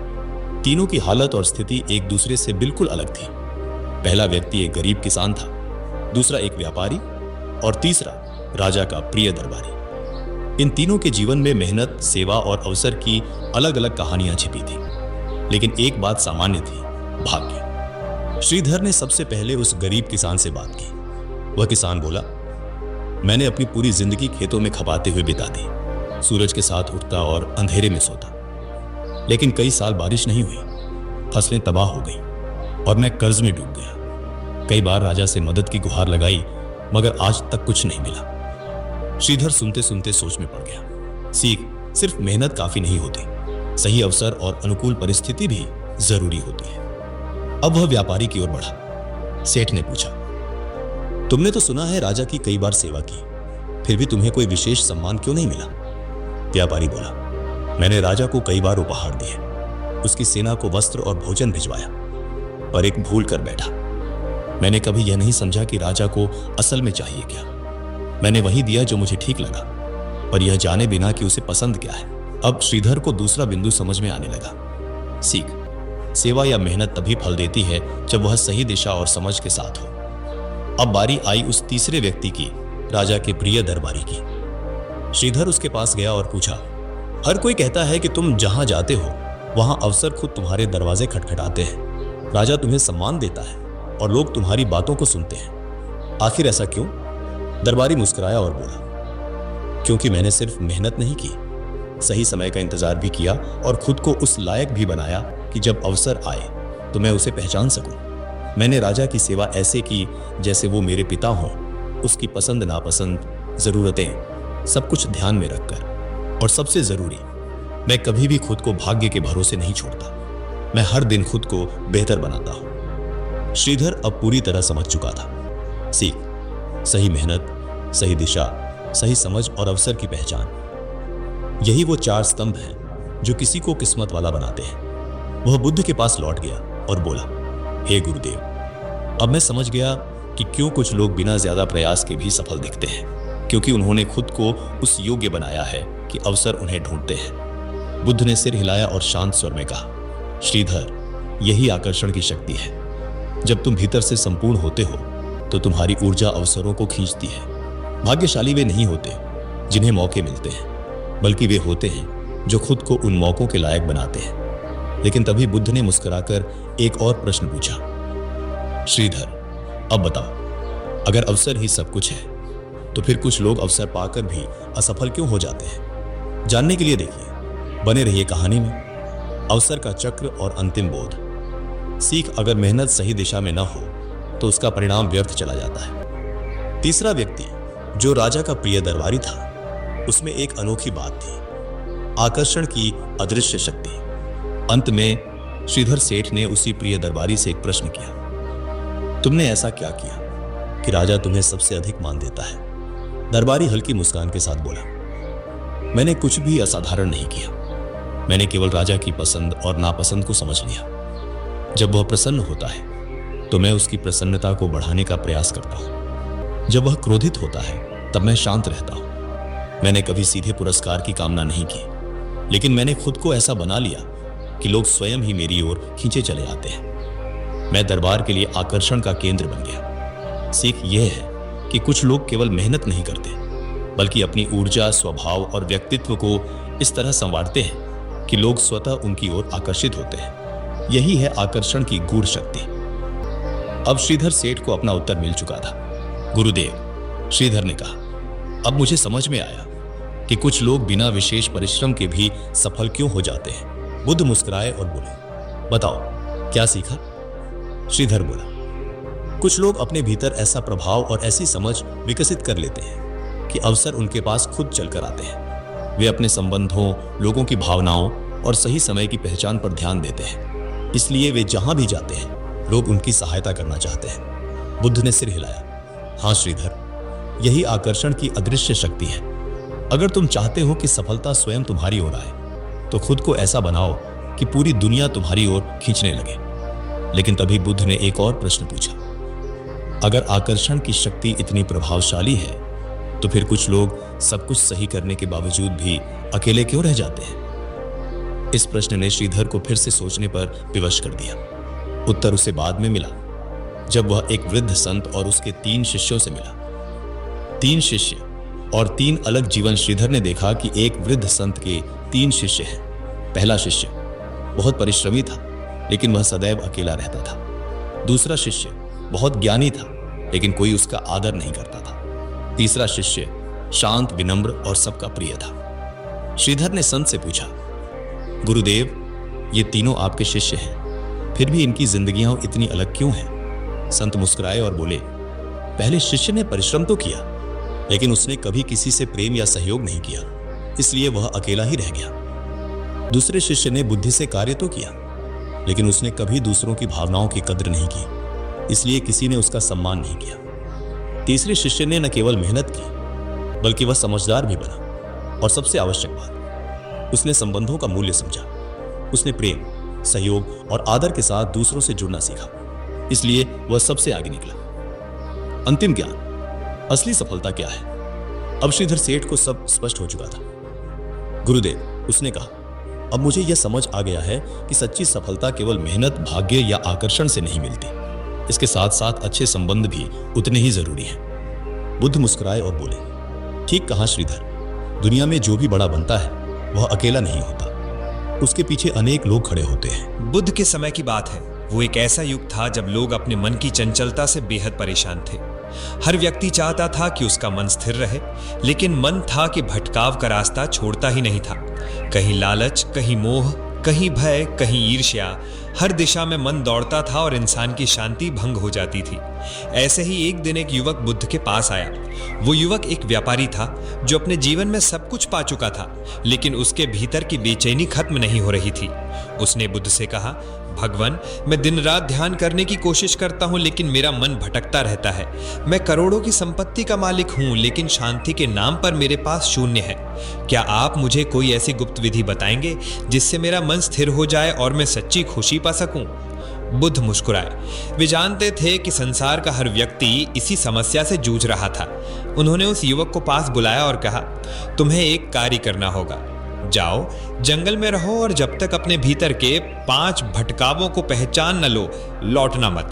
तीनों की हालत और स्थिति एक दूसरे से बिल्कुल अलग थी। पहला व्यक्ति एक गरीब किसान था, दूसरा एक व्यापारी और तीसरा राजा का प्रिय दरबारी। इन तीनों के जीवन में मेहनत, सेवा और अवसर की अलग अलग कहानियां छिपी थी, लेकिन एक बात सामान्य थी, भाग्य। श्रीधर ने सबसे पहले उस गरीब किसान से बात की। वह किसान बोला, मैंने अपनी पूरी जिंदगी खेतों में खपाते हुए बिता दी, सूरज के साथ उठता और अंधेरे में सोता। लेकिन कई साल बारिश नहीं हुई, फसलें तबाह हो गई और मैं कर्ज में डूब गया। कई बार राजा से मदद की गुहार लगाई, मगर आज तक कुछ नहीं मिला। श्रीधर सुनते सुनते सोच में पड़ गया। सीख सिर्फ मेहनत काफी नहीं होती, सही अवसर और अनुकूल परिस्थिति भी जरूरी होती है। अब वह व्यापारी की ओर बढ़ा। सेठ ने पूछा, तुमने तो सुना है राजा की कई बार सेवा की, फिर भी तुम्हें कोई विशेष सम्मान क्यों नहीं मिला? व्यापारी बोला, मैंने राजा को कई बार उपहार दिए, उसकी सेना को वस्त्र और भोजन भिजवाया, पर एक भूल कर बैठा। मैंने कभी यह नहीं समझा कि राजा को असल में चाहिए क्या। मैंने वही दिया जो मुझे ठीक लगा, पर यह जाने बिना कि उसे पसंद क्या है। अब श्रीधर को दूसरा बिंदु समझ में आने लगा। सीख सेवा या मेहनत तभी फल देती है जब वह सही दिशा और समझ के साथ हो। अब बारी आई उस तीसरे व्यक्ति की, राजा के प्रिय दरबारी की। श्रीधर उसके पास गया और पूछा, हर कोई कहता है कि तुम जहां जाते हो वहां अवसर खुद तुम्हारे दरवाजे खटखटाते हैं। राजा तुम्हें सम्मान देता है और लोग तुम्हारी बातों को सुनते हैं। आखिर ऐसा क्यों? दरबारी मुस्कुराया और बोला, क्योंकि मैंने सिर्फ मेहनत नहीं की, सही समय का इंतजार भी किया और खुद को उस लायक भी बनाया कि जब अवसर आए तो मैं उसे पहचान सकूं। मैंने राजा की सेवा ऐसे की जैसे वो मेरे पिता हों, उसकी पसंद नापसंद, जरूरतें सब कुछ ध्यान में रखकर। और सबसे जरूरी, मैं कभी भी खुद को भाग्य के भरोसे नहीं छोड़ता। मैं हर दिन खुद को बेहतर बनाता हूं। श्रीधर अब पूरी तरह समझ चुका था। सीख सही मेहनत, सही दिशा, सही समझ और अवसर की पहचान, यही वो 4 स्तंभ हैं जो किसी को किस्मत वाला बनाते हैं। वह बुद्ध के पास लौट गया और बोला, हे गुरुदेव, अब मैं समझ गया कि क्यों कुछ लोग बिना ज्यादा प्रयास के भी सफल दिखते हैं, क्योंकि उन्होंने खुद को उस योग्य बनाया है कि अवसर उन्हें ढूंढते हैं। बुद्ध ने सिर हिलाया और शांत स्वर में कहा, श्रीधर, यही आकर्षण की शक्ति है। जब तुम भीतर से संपूर्ण होते हो तो तुम्हारी ऊर्जा अवसरों को खींचती है। भाग्यशाली वे नहीं होते जिन्हें मौके मिलते हैं, बल्कि वे होते हैं जो खुद को उन मौकों के लायक बनाते हैं। लेकिन तभी बुद्ध ने मुस्कुराकर एक और प्रश्न पूछा, श्रीधर, अब बताओ, अगर अवसर ही सब कुछ है तो फिर कुछ लोग अवसर पाकर भी असफल क्यों हो जाते हैं? जानने के लिए देखिए, बने रहिए कहानी में अवसर का चक्र और अंतिम बोध। सीख अगर मेहनत सही दिशा में न हो तो उसका परिणाम व्यर्थ चला जाता है। तीसरा व्यक्ति जो राजा का प्रिय दरबारी था, उसमें एक अनोखी बात थी, आकर्षण की अदृश्य शक्ति। अंत में श्रीधर सेठ ने उसी प्रिय दरबारी से एक प्रश्न किया, तुमने ऐसा क्या किया कि राजा तुम्हें सबसे अधिक मान देता है? दरबारी हल्की मुस्कान के साथ बोला, मैंने कुछ भी असाधारण नहीं किया, मैंने केवल राजा की पसंद और नापसंद को समझ लिया। जब वह प्रसन्न होता है तो मैं उसकी प्रसन्नता को बढ़ाने का प्रयास करता हूं। जब वह क्रोधित होता है तब मैं शांत रहता हूं। मैंने कभी सीधे पुरस्कार की कामना नहीं की, लेकिन मैंने खुद को ऐसा बना लिया कि लोग स्वयं ही मेरी ओर खींचे चले आते हैं। मैं दरबार के लिए आकर्षण का केंद्र बन गया। सीख यह है कि कुछ लोग केवल मेहनत नहीं करते, बल्कि अपनी ऊर्जा, स्वभाव और व्यक्तित्व को इस तरह संवारते हैं कि लोग स्वतः उनकी ओर आकर्षित होते हैं। यही है आकर्षण की गूढ़ शक्ति। अब श्रीधर सेठ को अपना उत्तर मिल चुका था। गुरुदेव, श्रीधर ने कहा, अब मुझे समझ में आया कि कुछ लोग बिना विशेष परिश्रम के भी सफल क्यों हो जाते हैं। बुद्ध मुस्कुराए और बोले, बताओ क्या सीखा? श्रीधर बोला, कुछ लोग अपने भीतर ऐसा प्रभाव और ऐसी समझ विकसित कर लेते हैं कि अवसर उनके पास खुद चलकर आते हैं। वे अपने संबंधों, लोगों की भावनाओं और सही समय की पहचान पर ध्यान देते हैं। इसलिए वे जहां भी जाते हैं लोग उनकी सहायता करना चाहते हैं। बुद्ध ने सिर हिलाया। हाँ श्रीधर, यही आकर्षण की अदृश्य शक्ति है। अगर तुम चाहते हो कि सफलता स्वयं तुम्हारी ओर आए तो खुद को ऐसा बनाओ कि पूरी दुनिया तुम्हारी ओर खींचने लगे। लेकिन तभी बुद्ध ने एक और प्रश्न पूछा, अगर आकर्षण की शक्ति इतनी प्रभावशाली है तो फिर कुछ लोग सब कुछ सही करने के बावजूद भी अकेले क्यों रह जाते हैं? इस प्रश्न ने श्रीधर को फिर से सोचने पर विवश कर दिया। उत्तर उसे बाद में मिला, जब वह एक वृद्ध संत और उसके 3 शिष्यों से मिला। 3 शिष्य और 3 अलग जीवन। श्रीधर ने देखा कि एक वृद्ध संत के 3 शिष्य हैं। पहला शिष्य बहुत परिश्रमी था, लेकिन वह सदैव अकेला रहता था। दूसरा शिष्य बहुत ज्ञानी था, लेकिन कोई उसका आदर नहीं करता था। तीसरा शिष्य शांत, विनम्र और सबका प्रिय था। श्रीधर ने संत से पूछा, गुरुदेव, ये तीनों आपके शिष्य हैं, फिर भी इनकी जिंदगियां इतनी अलग क्यों हैं? संत मुस्कुराए और बोले, पहले शिष्य ने परिश्रम तो किया, लेकिन उसने कभी किसी से प्रेम या सहयोग नहीं किया, इसलिए वह अकेला ही रह गया। दूसरे शिष्य ने बुद्धि से कार्य तो किया, लेकिन उसने कभी दूसरों की भावनाओं की कद्र नहीं की, इसलिए किसी ने उसका सम्मान नहीं किया। तीसरे शिष्य ने न केवल मेहनत की, बल्कि वह समझदार भी बना। और सबसे आवश्यक बात, उसने संबंधों का मूल्य समझा। उसने प्रेम, सहयोग और आदर के साथ दूसरों से जुड़ना सीखा, इसलिए वह सबसे आगे निकला। अंतिम ज्ञान, असली सफलता क्या है? अब श्रीधर सेठ को सब स्पष्ट हो चुका था। गुरुदेव, उसने कहा, अब मुझे यह समझ आ गया है कि सच्ची सफलता केवल मेहनत, भाग्य या आकर्षण से नहीं मिलती। इसके साथ साथ अच्छे संबंध भी उतने ही जरूरी हैं। बुद्ध मुस्कुराए और बोले, ठीक कहा श्रीधर, दुनिया में जो भी बड़ा बनता है वह अकेला नहीं होता, उसके पीछे अनेक लोग खड़े होते हैं। बुद्ध के समय की बात है। वो एक ऐसा युग था जब लोग अपने मन की चंचलता से बेहद परेशान थे। हर व्यक्ति चाहता था कि उसका मन स्थिर रहे, लेकिन मन था कि भटकाव का रास्ता छोड़ता ही नहीं था। कहीं लालच, कहीं मोह, कहीं भय, कहीं ईर्ष्या, हर दिशा में मन दौड़ता था और इंसान की शांति भंग हो जाती थी। ऐसे ही एक दिन एक युवक बुद्ध के पास आया। वो युवक एक व्यापारी था जो अपने जीवन में सब कुछ पा चुका था, लेकिन उसके भीतर की बेचैनी खत्म नहीं हो रही थी। उसने बुद्ध से कहा, भगवान, मैं दिन रात ध्यान करने की कोशिश करता हूं, लेकिन मेरा मन भटकता रहता है। मैं करोड़ों की संपत्ति का मालिक हूं, लेकिन शांति के नाम पर मेरे पास शून्य है। क्या आप मुझे कोई ऐसी गुप्त विधि बताएंगे जिससे मेरा मन स्थिर हो जाए और मैं सच्ची खुशी पा सकूं? बुद्ध मुस्कुराए। वे जानते थे कि संसार का हर व्यक्ति इसी समस्या से जूझ रहा था। उन्होंने उस युवक को पास बुलाया और कहा, तुम्हें एक कार्य करना होगा। जाओ, जंगल में रहो और जब तक अपने भीतर के 5 भटकावों को पहचान न लो, लौटना मत।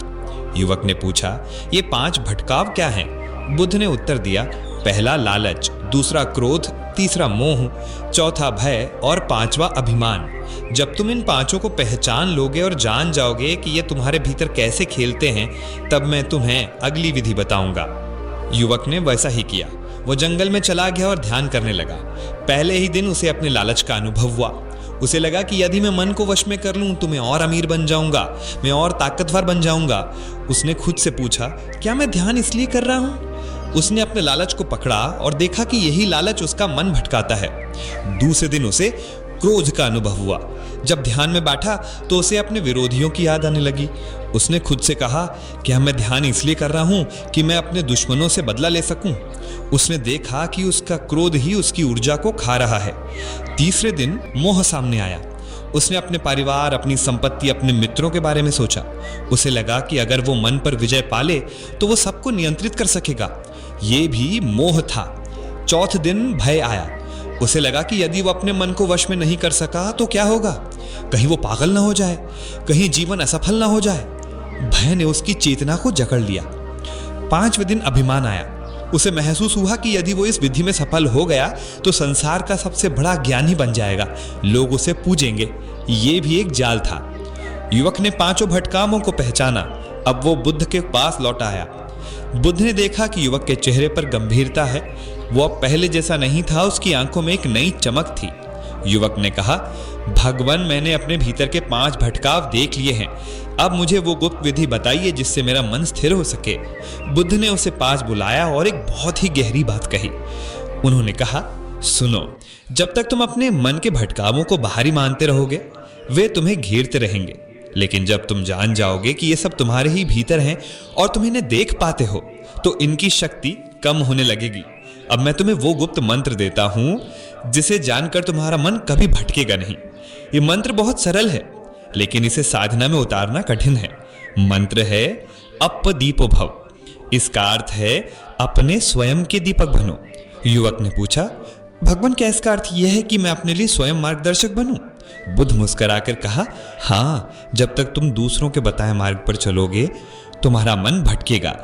युवक ने पूछा, ये 5 भटकाव क्या हैं? बुद्ध ने उत्तर दिया, पहला लालच, दूसरा क्रोध, तीसरा मोह, चौथा भय और 5वां अभिमान। जब तुम इन 5 को पहचान लोगे और जान जाओगे कि ये तुम्हारे भीतर कैसे खेलते हैं, तब मैं तुम्हें अगली विधि बताऊंगा। युवक ने वैसा ही किया। वो जंगल में चला गया और ध्यान करने लगा। पहले ही दिन उसे अपने लालच का अनुभव हुआ। उसे लगा कि यदि मैं मन को वश में कर लूं तो मैं और अमीर बन जाऊंगा, मैं और ताकतवर बन जाऊंगा। उसने खुद से पूछा, क्या मैं ध्यान इसलिए कर रहा हूं? उसने अपने लालच को पकड़ा और देखा कि यही लालच उसका मन भटकाता है। दूसरे दिन उसे क्रोध का अनुभव हुआ। जब ध्यान में बैठा तो उसे अपने विरोधियों की याद आने लगी। उसने खुद से कहा कि मैं ध्यान इसलिए कर रहा हूं कि मैं अपने दुश्मनों से बदला ले सकूं। उसने देखा कि उसका क्रोध ही उसकी ऊर्जा को खा रहा है। तीसरे दिन मोह सामने आया। उसने अपने परिवार, अपनी संपत्ति, अपने मित्रों के बारे में सोचा। उसे लगा कि अगर वो मन पर विजय पाले तो वो सबको नियंत्रित कर सकेगा। ये भी मोह था। चौथे दिन भय आया। उसे लगा कि यदि वो अपने मन को वश में नहीं कर सका तो क्या होगा? कहीं वो पागल ना हो जाए, कहीं जीवन असफल ना हो जाए। भय ने उसकी चेतना को जकड़ लिया। 5वें दिन अभिमान आया। उसे महसूस हुआ कि यदि वो इस विधि में सफल हो गया तो संसार का सबसे बड़ा ज्ञानी बन जाएगा, लोग उसे पूजेंगे। ये भी एक जाल था। युवक ने 5 भटकामों को पहचाना। अब वो बुद्ध के पास लौट आया। बुद्ध ने देखा कि युवक के चेहरे पर गंभीरता है। वो अब पहले जैसा नहीं था। उसकी आंखों में एक नई चमक थी। युवक ने कहा, भगवान, मैंने अपने भीतर के 5 भटकाव देख लिए हैं। अब मुझे वो गुप्त विधि बताइए जिससे मेरा मन स्थिर हो सके। बुद्ध ने उसे पास बुलाया और एक बहुत ही गहरी बात कही। उन्होंने कहा, सुनो, जब तक तुम अपने मन के भटकावों को बाहरी मानते रहोगे वे तुम्हें घेरते रहेंगे, लेकिन जब तुम जान जाओगे कि ये सब तुम्हारे ही भीतर हैं और तुम इन्हें देख पाते हो तो इनकी शक्ति कम होने लगेगी। अब मैं तुम्हें वो गुप्त मंत्र देता हूं जिसे जानकर तुम्हारा मन कभी भटकेगा नहीं। ये मंत्र बहुत सरल है, लेकिन इसे साधना में उतारना कठिन है। मंत्र है अपदीपो भव। इसका अर्थ है अपने स्वयं के दीपक बनो। युवक ने पूछा, भगवान, क्या इसका अर्थ यह है कि मैं अपने लिए स्वयं मार्गदर्शक बनूं? बुद्ध मुस्कुराकर कहा, हाँ, जब तक तुम दूसरों के बताए मार्ग पर चलोगे तुम्हारा मन भटकेगा।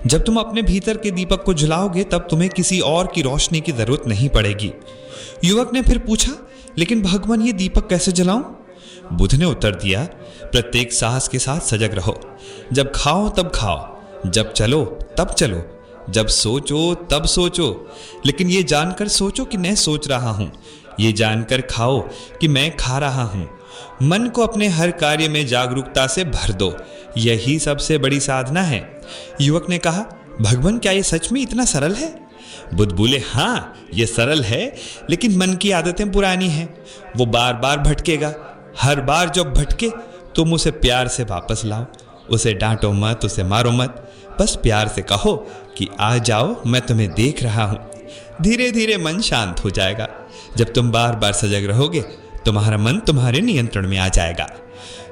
जब तुम अपने भीतर के दीपक को जलाओगे तब तुम्हें किसी और की रोशनी की जरूरत नहीं पड़ेगी। युवक ने फिर पूछा, लेकिन भगवान, ये दीपक कैसे जलाऊं? बुद्ध ने उत्तर दिया, प्रत्येक साहस के साथ सजग रहो। जब खाओ तब खाओ, जब चलो तब चलो, जब सोचो तब सोचो, लेकिन ये जानकर सोचो कि मैं सोच रहा हूं। ये जानकर खाओ कि मैं खा रहा हूं। मन को अपने हर कार्य में जागरूकता से भर दो। यही सबसे बड़ी साधना है। युवक ने कहा, भगवान, क्या ये सच में इतना सरल है? बुद्ध बोले, हाँ, ये सरल है, लेकिन मन की आदतें पुरानी हैं। वो बार बार भटकेगा। हर बार जब भटके तुम उसे प्यार से वापस लाओ। उसे डांटो मत, उसे मारो मत, बस प्यार से कहो कि आ जाओ, मैं तुम्हें देख रहा हूं। धीरे धीरे मन शांत हो जाएगा। जब तुम बार बार सजग रहोगे तुम्हारा मन तुम्हारे नियंत्रण में आ जाएगा।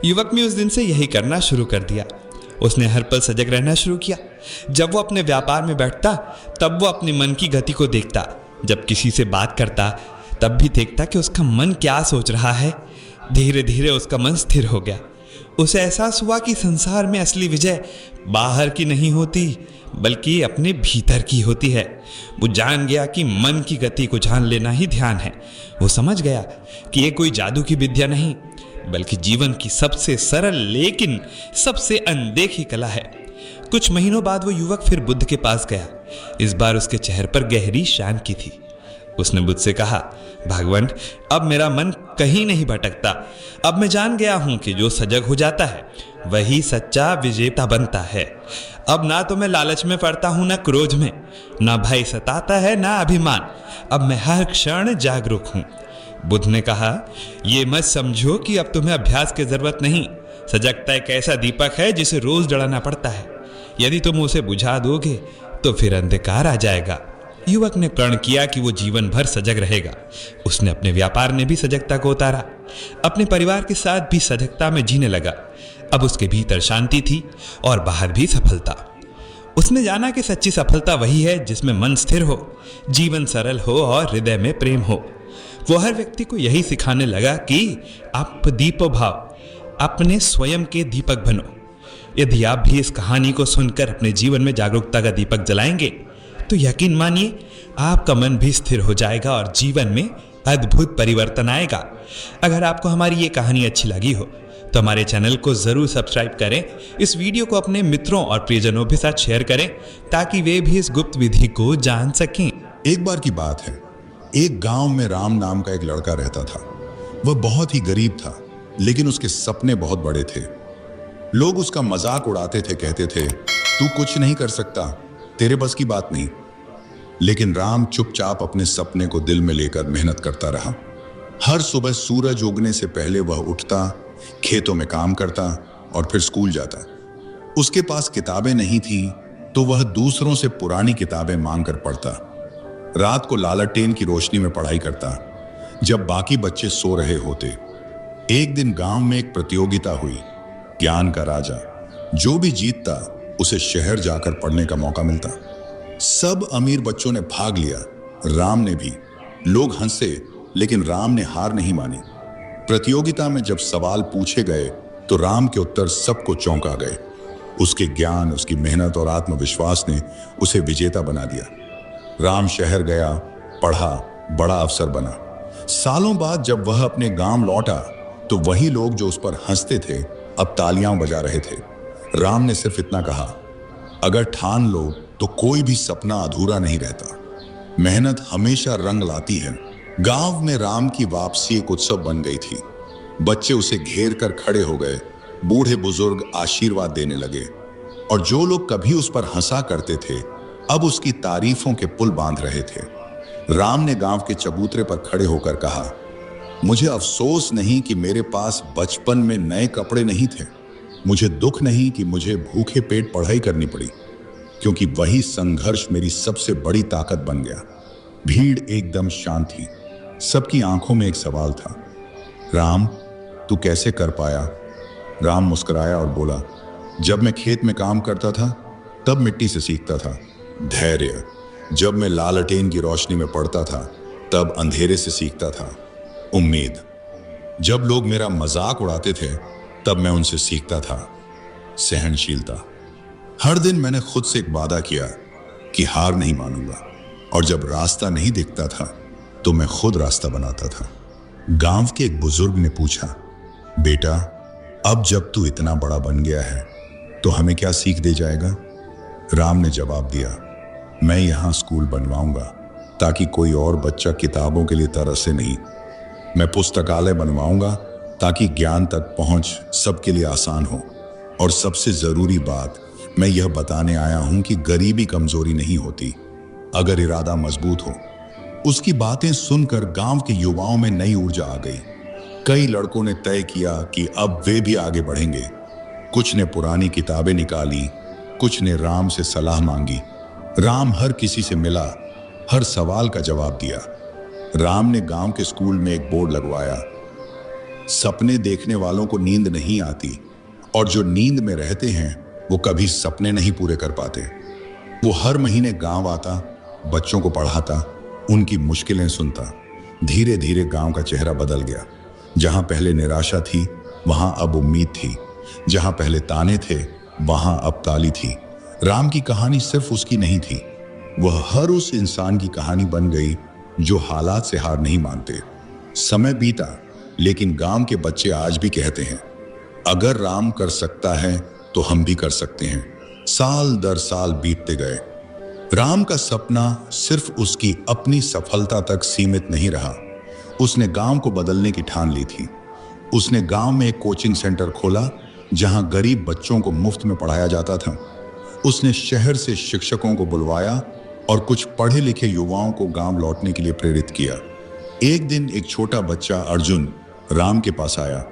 युवक ने उस दिन से यही करना शुरू कर दिया। उसने हर पल सजग रहना शुरू किया। जब वो अपने व्यापार में बैठता तब वो अपने मन की गति को देखता। जब किसी से बात करता तब भी देखता कि उसका मन क्या सोच रहा है। धीरे धीरे उसका मन स्थिर हो गया। उसे एहसास हुआ कि संसार में असली विजय बाहर की नहीं होती बल्कि अपने भीतर की होती है। वो जान गया कि मन की गति को जान लेना ही ध्यान है। वो समझ गया कि ये कोई जादू की विद्या नहीं बल्कि जीवन की सबसे सरल लेकिन सबसे अनदेखी कला है। कुछ महीनों बाद वो युवक फिर बुद्ध के पास गया। इस बार उसके चेहरे पर गहरी शांति थी। उसने बुद्ध से कहा, भगवान, अब मेरा मन कहीं नहीं भटकता। अब मैं जान गया हूं कि जो सजग हो जाता है वही सच्चा विजेता बनता है। अब ना तो मैं लालच में पड़ता हूं, ना क्रोध में, ना भय सताता है, ना अभिमान। अब मैं हर क्षण जागरूक हूं। बुद्ध ने कहा, ये मत समझो कि अब तुम्हें अभ्यास की जरूरत नहीं। सजगता एक ऐसा दीपक है जिसे रोज जलाना पड़ता है। यदि तुम उसे बुझा दोगे तो फिर अंधकार आ जाएगा। युवक ने प्रण किया कि वो जीवन भर सजग रहेगा। उसने अपने व्यापार में भी सजगता को उतारा। अपने परिवार के साथ भी सजगता में जीने लगा। अब उसके भीतर शांति थी और बाहर भी सफलता। उसने जाना कि सच्ची सफलता वही है जिसमें मन स्थिर हो, जीवन सरल हो और हृदय में प्रेम हो। वो हर व्यक्ति को यही सिखाने लगा कि आप दीपो भाव, अपने स्वयं के दीपक बनो। यदि आप भी इस कहानी को सुनकर अपने जीवन में जागरूकता का दीपक जलाएंगे तो यकीन मानिए आपका मन भी स्थिर हो जाएगा और जीवन में अद्भुत परिवर्तन आएगा। अगर आपको हमारी ये कहानी अच्छी लगी हो तो हमारे चैनल को जरूर सब्सक्राइब करें। इस वीडियो को अपने मित्रों और प्रियजनों के साथ शेयर करें ताकि वे भी इस गुप्त विधि को जान सकें। एक बार की बात है, एक गांव में राम नाम का एक लड़का रहता था। वह बहुत ही गरीब था लेकिन उसके सपने बहुत बड़े थे। लोग उसका मजाक उड़ाते थे, कहते थे, तू कुछ नहीं कर सकता, तेरे बस की बात नहीं। लेकिन राम चुपचाप अपने सपने को दिल में लेकर मेहनत करता रहा। हर सुबह सूरज उगने से पहले वह उठता, खेतों में काम करता और फिर स्कूल जाता। उसके पास किताबें नहीं थी तो वह दूसरों से पुरानी किताबें मांगकर पढ़ता। रात को लालटेन की रोशनी में पढ़ाई करता जब बाकी बच्चे सो रहे होते। एक दिन गांव में एक प्रतियोगिता हुई, ज्ञान का राजा। जो भी जीतता उसे शहर जाकर पढ़ने का मौका मिलता। सब अमीर बच्चों ने भाग लिया, राम ने भी। लोग हंसे लेकिन राम ने हार नहीं मानी। प्रतियोगिता में जब सवाल पूछे गए तो राम के उत्तर सबको चौंका गए। उसके ज्ञान, उसकी मेहनत और आत्मविश्वास ने उसे विजेता बना दिया। राम शहर गया, पढ़ा, बड़ा अफसर बना। सालों बाद जब वह अपने गांव लौटा तो वही लोग जो उस पर हंसते थे अब तालियां बजा रहे थे। राम ने सिर्फ इतना कहा, अगर ठान लो तो कोई भी सपना अधूरा नहीं रहता। मेहनत हमेशा रंग लाती है। गांव में राम की वापसी एक उत्सव बन गई थी। बच्चे उसे घेर कर खड़े हो गए, बूढ़े बुजुर्ग आशीर्वाद देने लगे और जो लोग कभी उस पर हंसा करते थे अब उसकी तारीफों के पुल बांध रहे थे। राम ने गांव के चबूतरे पर खड़े होकर कहा, मुझे अफसोस नहीं कि मेरे पास बचपन में नए कपड़े नहीं थे। मुझे दुख नहीं कि मुझे भूखे पेट पढ़ाई करनी पड़ी, क्योंकि वही संघर्ष मेरी सबसे बड़ी ताकत बन गया। भीड़ एकदम शांत थी। सबकी आंखों में एक सवाल था, राम तू कैसे कर पाया? राम मुस्कुराया और बोला, जब मैं खेत में काम करता था तब मिट्टी से सीखता था। धैर्य, जब मैं लालटेन की रोशनी में पढ़ता था तब अंधेरे से सीखता था। उम्मीद, जब लोग मेरा मजाक उड़ाते थे तब मैं उनसे सीखता था। सहनशीलता, हर दिन मैंने खुद से एक वादा किया कि हार नहीं मानूंगा, और जब रास्ता नहीं दिखता था तो मैं खुद रास्ता बनाता था। गांव के एक बुजुर्ग ने पूछा, बेटा अब जब तू इतना बड़ा बन गया है तो हमें क्या सीख दे जाएगा? राम ने जवाब दिया, मैं यहां स्कूल बनवाऊंगा ताकि कोई और बच्चा किताबों के लिए तरसे नहीं। मैं पुस्तकालय बनवाऊंगा ताकि ज्ञान तक पहुंच सबके लिए आसान हो। और सबसे जरूरी बात, मैं यह बताने आया हूं कि गरीबी कमजोरी नहीं होती अगर इरादा मजबूत हो। उसकी बातें सुनकर गांव के युवाओं में नई ऊर्जा आ गई। कई लड़कों ने तय किया कि अब वे भी आगे बढ़ेंगे। कुछ ने पुरानी किताबें निकाली, कुछ ने राम से सलाह मांगी। राम हर किसी से मिला, हर सवाल का जवाब दिया। राम ने गांव के स्कूल में एक बोर्ड लगवाया, सपने देखने वालों को नींद नहीं आती और जो नींद में रहते हैं वो कभी सपने नहीं पूरे कर पाते। वो हर महीने गांव आता, बच्चों को पढ़ाता, उनकी मुश्किलें सुनता। धीरे धीरे गांव का चेहरा बदल गया। जहां पहले निराशा थी वहां अब उम्मीद थी। जहां पहले ताने थे वहां अब ताली थी। राम की कहानी सिर्फ उसकी नहीं थी, वह हर उस इंसान की कहानी बन गई जो हालात से हार नहीं मानते। समय बीता, लेकिन गांव के बच्चे आज भी कहते हैं, अगर राम कर सकता है तो हम भी कर सकते हैं। साल दर साल बीतते गए। राम का सपना सिर्फ उसकी अपनी सफलता तक सीमित नहीं रहा। उसने गांव को बदलने की ठान ली थी। उसने गांव में एक कोचिंग सेंटर खोला जहां गरीब बच्चों को मुफ्त में पढ़ाया जाता था। उसने शहर से शिक्षकों को बुलवाया और कुछ पढ़े लिखे युवाओं को गांव लौटने के लिए प्रेरित किया। एक दिन एक छोटा बच्चा अर्जुन राम के पास आया।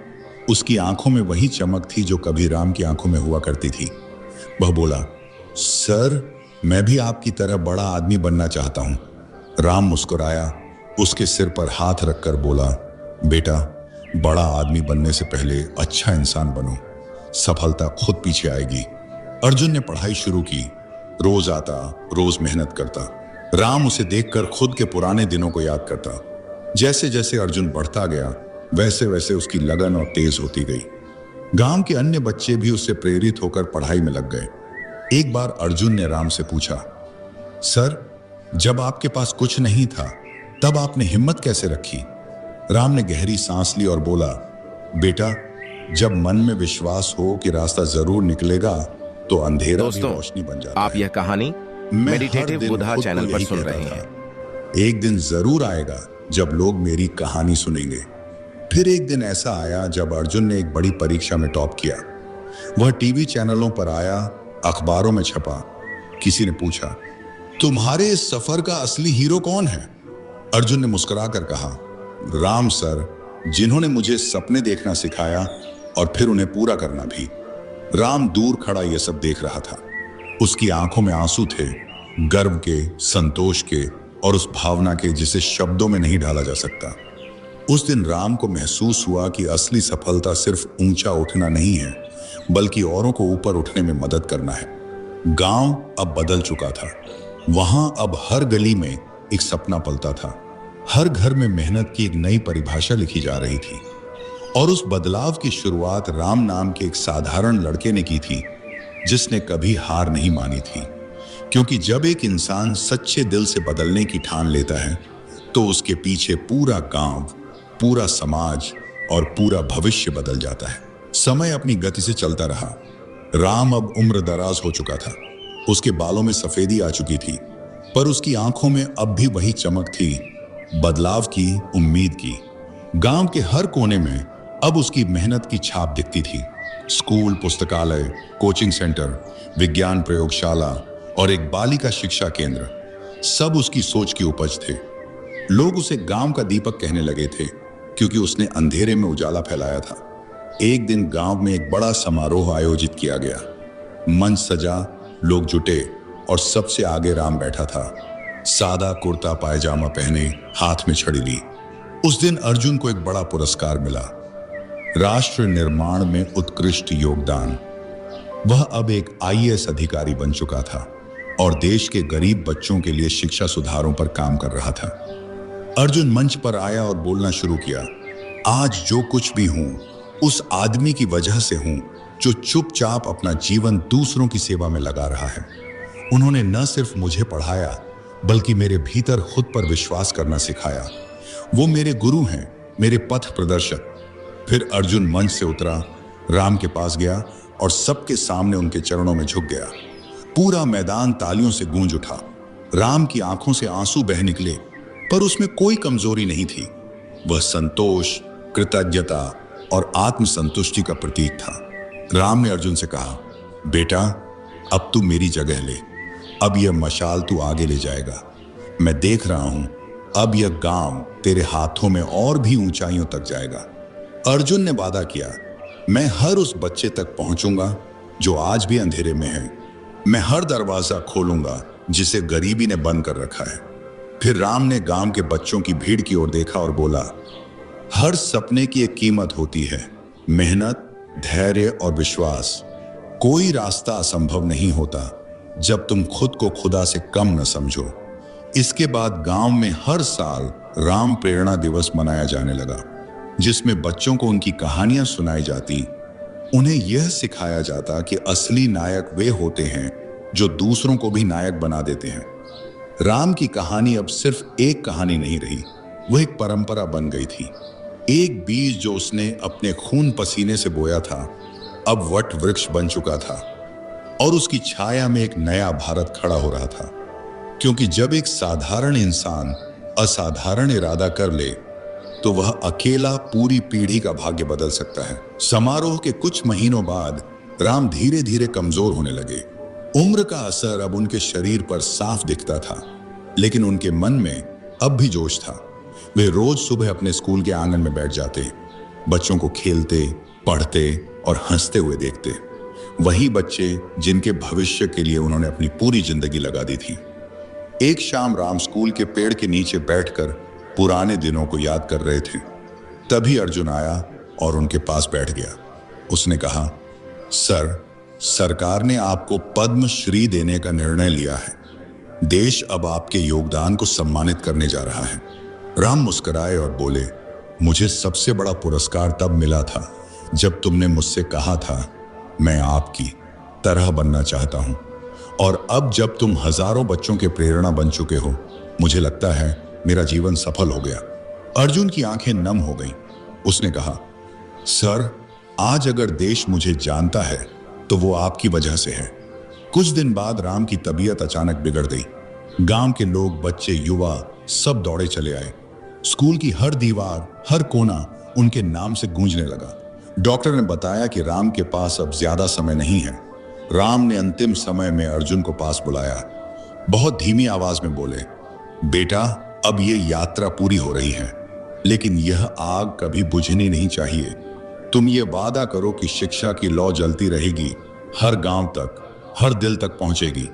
उसकी आंखों में वही चमक थी जो कभी राम की आंखों में हुआ करती थी। वह बोला, सर मैं भी आपकी तरह बड़ा आदमी बनना चाहता हूं। राम मुस्कुराया, उसके सिर पर हाथ रखकर बोला, बेटा बड़ा आदमी बनने से पहले अच्छा इंसान बनो, सफलता खुद पीछे आएगी। अर्जुन ने पढ़ाई शुरू की। रोज आता, रोज मेहनत करता। राम उसे देखकर खुद के पुराने दिनों को याद करता। जैसे जैसे अर्जुन बढ़ता गया वैसे वैसे उसकी लगन और तेज होती गई। गांव के अन्य बच्चे भी उससे प्रेरित होकर पढ़ाई में लग गए। एक बार अर्जुन ने राम से पूछा, सर जब आपके पास कुछ नहीं था तब आपने हिम्मत कैसे रखी? राम ने गहरी सांस ली और बोला, बेटा जब मन में विश्वास हो कि रास्ता जरूर निकलेगा तो अंधेरा भी रोशनी बन जाता है। आप यह कहानी मेडिटेटिव बुधा चैनल पर सुन रहे हैं। एक दिन जरूर आएगा जब लोग मेरी कहानी सुनेंगे। फिर एक दिन ऐसा आया जब अर्जुन ने एक बड़ी परीक्षा में टॉप किया। वह टीवी चैनलों पर आया, अखबारों में छपा। किसी ने पूछा, तुम्हारे इस सफर का असली हीरो कौन है? अर्जुन ने मुस्कुराकर कहा, राम सर, जिन्होंने मुझे सपने देखना सिखाया और फिर उन्हें पूरा करना भी। राम दूर खड़ा यह सब देख रहा था। उसकी आंखों में आंसू थे, गर्व के, संतोष के और उस भावना के जिसे शब्दों में नहीं ढाला जा सकता। उस दिन राम को महसूस हुआ कि असली सफलता सिर्फ ऊंचा उठना नहीं है, बल्कि औरों को ऊपर उठने में मदद करना है। गांव अब बदल चुका था। वहां अब हर गली में एक सपना पलता था। हर घर में मेहनत की एक नई परिभाषा लिखी जा रही थी। और उस बदलाव की शुरुआत राम नाम के एक साधारण लड़के ने की थी, जिसने कभी हार नहीं मानी थी। क्योंकि जब एक इंसान सच्चे दिल से बदलने की ठान लेता है, तो उसके पीछे पूरा गांव, पूरा समाज और पूरा भविष्य बदल जाता है। समय अपनी गति से चलता रहा। राम अब उम्र दराज हो चुका था। उसके बालों में सफेदी आ चुकी थी, पर उसकी आंखों में अब भी वही चमक थी, बदलाव की, उम्मीद की। गांव के हर कोने में अब उसकी मेहनत की छाप दिखती थी। स्कूल, पुस्तकालय, कोचिंग सेंटर, विज्ञान प्रयोगशाला और एक बालिका शिक्षा केंद्र, सब उसकी सोच की उपज थे। लोग उसे गांव का दीपक कहने लगे थे, क्योंकि उसने अंधेरे में उजाला फैलाया था। एक दिन गांव में एक बड़ा समारोह आयोजित किया गया। मंच सजा, लोग जुटे और सबसे आगे राम बैठा था, सादा कुर्ता पायजामा पहने, हाथ में छड़ी ली। उस दिन अर्जुन को एक बड़ा पुरस्कार मिला, राष्ट्र निर्माण में उत्कृष्ट योगदान। वह अब एक IAS अधिकारी बन चुका था और देश के गरीब बच्चों के लिए शिक्षा सुधारों पर काम कर रहा था। अर्जुन मंच पर आया और बोलना शुरू किया, आज जो कुछ भी हूं, उस आदमी की वजह से हूं जो चुपचाप अपना जीवन दूसरों की सेवा में लगा रहा है। उन्होंने न सिर्फ मुझे पढ़ाया, बल्कि मेरे भीतर खुद पर विश्वास करना सिखाया। वो मेरे गुरु हैं, मेरे पथ प्रदर्शक। फिर अर्जुन मंच से उतरा, राम के पास गया और सबके सामने उनके चरणों में झुक गया। पूरा मैदान तालियों से गूंज उठा। राम की आंखों से आंसू बह निकले, पर उसमें कोई कमजोरी नहीं थी। वह संतोष, कृतज्ञता और आत्मसंतुष्टि का प्रतीक था। राम ने अर्जुन से कहा, बेटा, अब तू मेरी जगह ले। अब यह मशाल तू आगे ले जाएगा। मैं देख रहा हूं, अब यह गांव तेरे हाथों में और भी ऊंचाइयों तक जाएगा। अर्जुन ने वादा किया, मैं हर उस बच्चे तक पहुंचूंगा जो आज भी अंधेरे में है। मैं हर दरवाजा खोलूंगा जिसे गरीबी ने बंद कर रखा है। फिर राम ने गांव के बच्चों की भीड़ की ओर देखा और बोला, हर सपने की एक कीमत होती है, मेहनत, धैर्य और विश्वास। कोई रास्ता असंभव नहीं होता जब तुम खुद को खुदा से कम न समझो। इसके बाद गांव में हर साल राम प्रेरणा दिवस मनाया जाने लगा, जिसमें बच्चों को उनकी कहानियां सुनाई जाती। उन्हें यह सिखाया जाता कि असली नायक वे होते हैं जो दूसरों को भी नायक बना देते हैं। राम की कहानी अब सिर्फ एक कहानी नहीं रही, वह एक परंपरा बन गई थी। एक बीज जो उसने अपने खून पसीने से बोया था, अब वट वृक्ष बन चुका था और उसकी छाया में एक नया भारत खड़ा हो रहा था। क्योंकि जब एक साधारण इंसान असाधारण इरादा कर ले, तो वह अकेला पूरी पीढ़ी का भाग्य बदल सकता है। समारोह के कुछ महीनों बाद राम धीरे धीरे कमजोर होने लगे। उम्र का असर अब उनके शरीर पर साफ दिखता था, लेकिन उनके मन में अब भी जोश था। वे रोज सुबह अपने स्कूल के आंगन में बैठ जाते, बच्चों को खेलते, पढ़ते और हंसते हुए देखते। वही बच्चे जिनके भविष्य के लिए उन्होंने अपनी पूरी जिंदगी लगा दी थी। एक शाम राम स्कूल के पेड़ के नीचे बैठकर पुराने दिनों को याद कर रहे थे। तभी अर्जुन आया और उनके पास बैठ गया। उसने कहा, सर, सरकार ने आपको पद्म श्री देने का निर्णय लिया है। देश अब आपके योगदान को सम्मानित करने जा रहा है। राम मुस्कुराए और बोले, मुझे सबसे बड़ा पुरस्कार तब मिला था जब तुमने मुझसे कहा था, मैं आपकी तरह बनना चाहता हूं। और अब जब तुम हजारों बच्चों के प्रेरणा बन चुके हो, मुझे लगता है मेरा जीवन सफल हो गया। अर्जुन की आंखें नम हो गईं। उसने कहा, सर, आज अगर देश मुझे जानता है तो वो आपकी वजह से है। कुछ दिन बाद राम की तबीयत अचानक बिगड़ गई। गांव के लोग, बच्चे, युवा सब दौड़े चले आए। स्कूल की हर दीवार, हर कोना उनके नाम से गूंजने लगा। डॉक्टर ने बताया कि राम के पास अब ज्यादा समय नहीं है। राम ने अंतिम समय में अर्जुन को पास बुलाया। बहुत धीमी आवाज में बोले, बेटा, अब ये यात्रा पूरी हो रही है। लेकिन यह आग कभी बुझनी नहीं चाहिए। तुम ये वादा करो कि शिक्षा की लौ जलती रहेगी, हर गांव तक, हर दिल तक पहुंचेगी।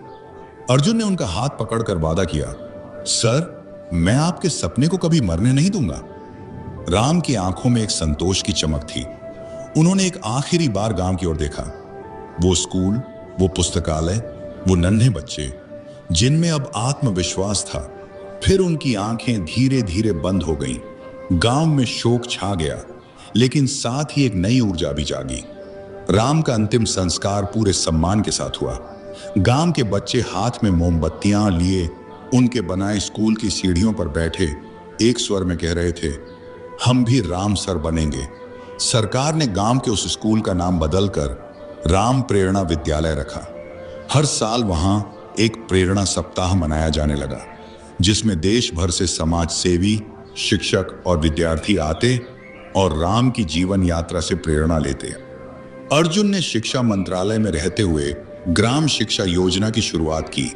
अर्जुन ने उनका हाथ पकड़कर वादा किया, सर, मैं आपके सपने को कभी मरने नहीं दूंगा। राम की आंखों में एक संतोष की चमक थी। उन्होंने एक आखिरी बार गांव की ओर देखा। वो स्कूल, वो पुस्तकालय, वो नन्हे बच्चे जिनमें अब आत्मविश्वास था। फिर उनकी आंखें धीरे धीरे बंद हो गईं। गांव में शोक छा गया, लेकिन साथ ही एक नई ऊर्जा भी जागी। राम का अंतिम संस्कार पूरे सम्मान के साथ हुआ। गांव के बच्चे हाथ में मोमबत्तियां लिए उनके बनाए स्कूल की सीढ़ियों पर बैठे एक स्वर में कह रहे थे, हम भी राम सर बनेंगे। सरकार ने गांव के उस स्कूल का नाम बदलकर राम प्रेरणा विद्यालय रखा। हर साल वहां एक प्रेरणा सप्ताह मनाया जाने लगा, जिसमें देश भर से समाज सेवी, शिक्षक और विद्यार्थी आते और राम की जीवन यात्रा से प्रेरणा लेते। अर्जुन ने शिक्षा मंत्रालय में रहते हुए ग्राम शिक्षा योजना की शुरुआत की,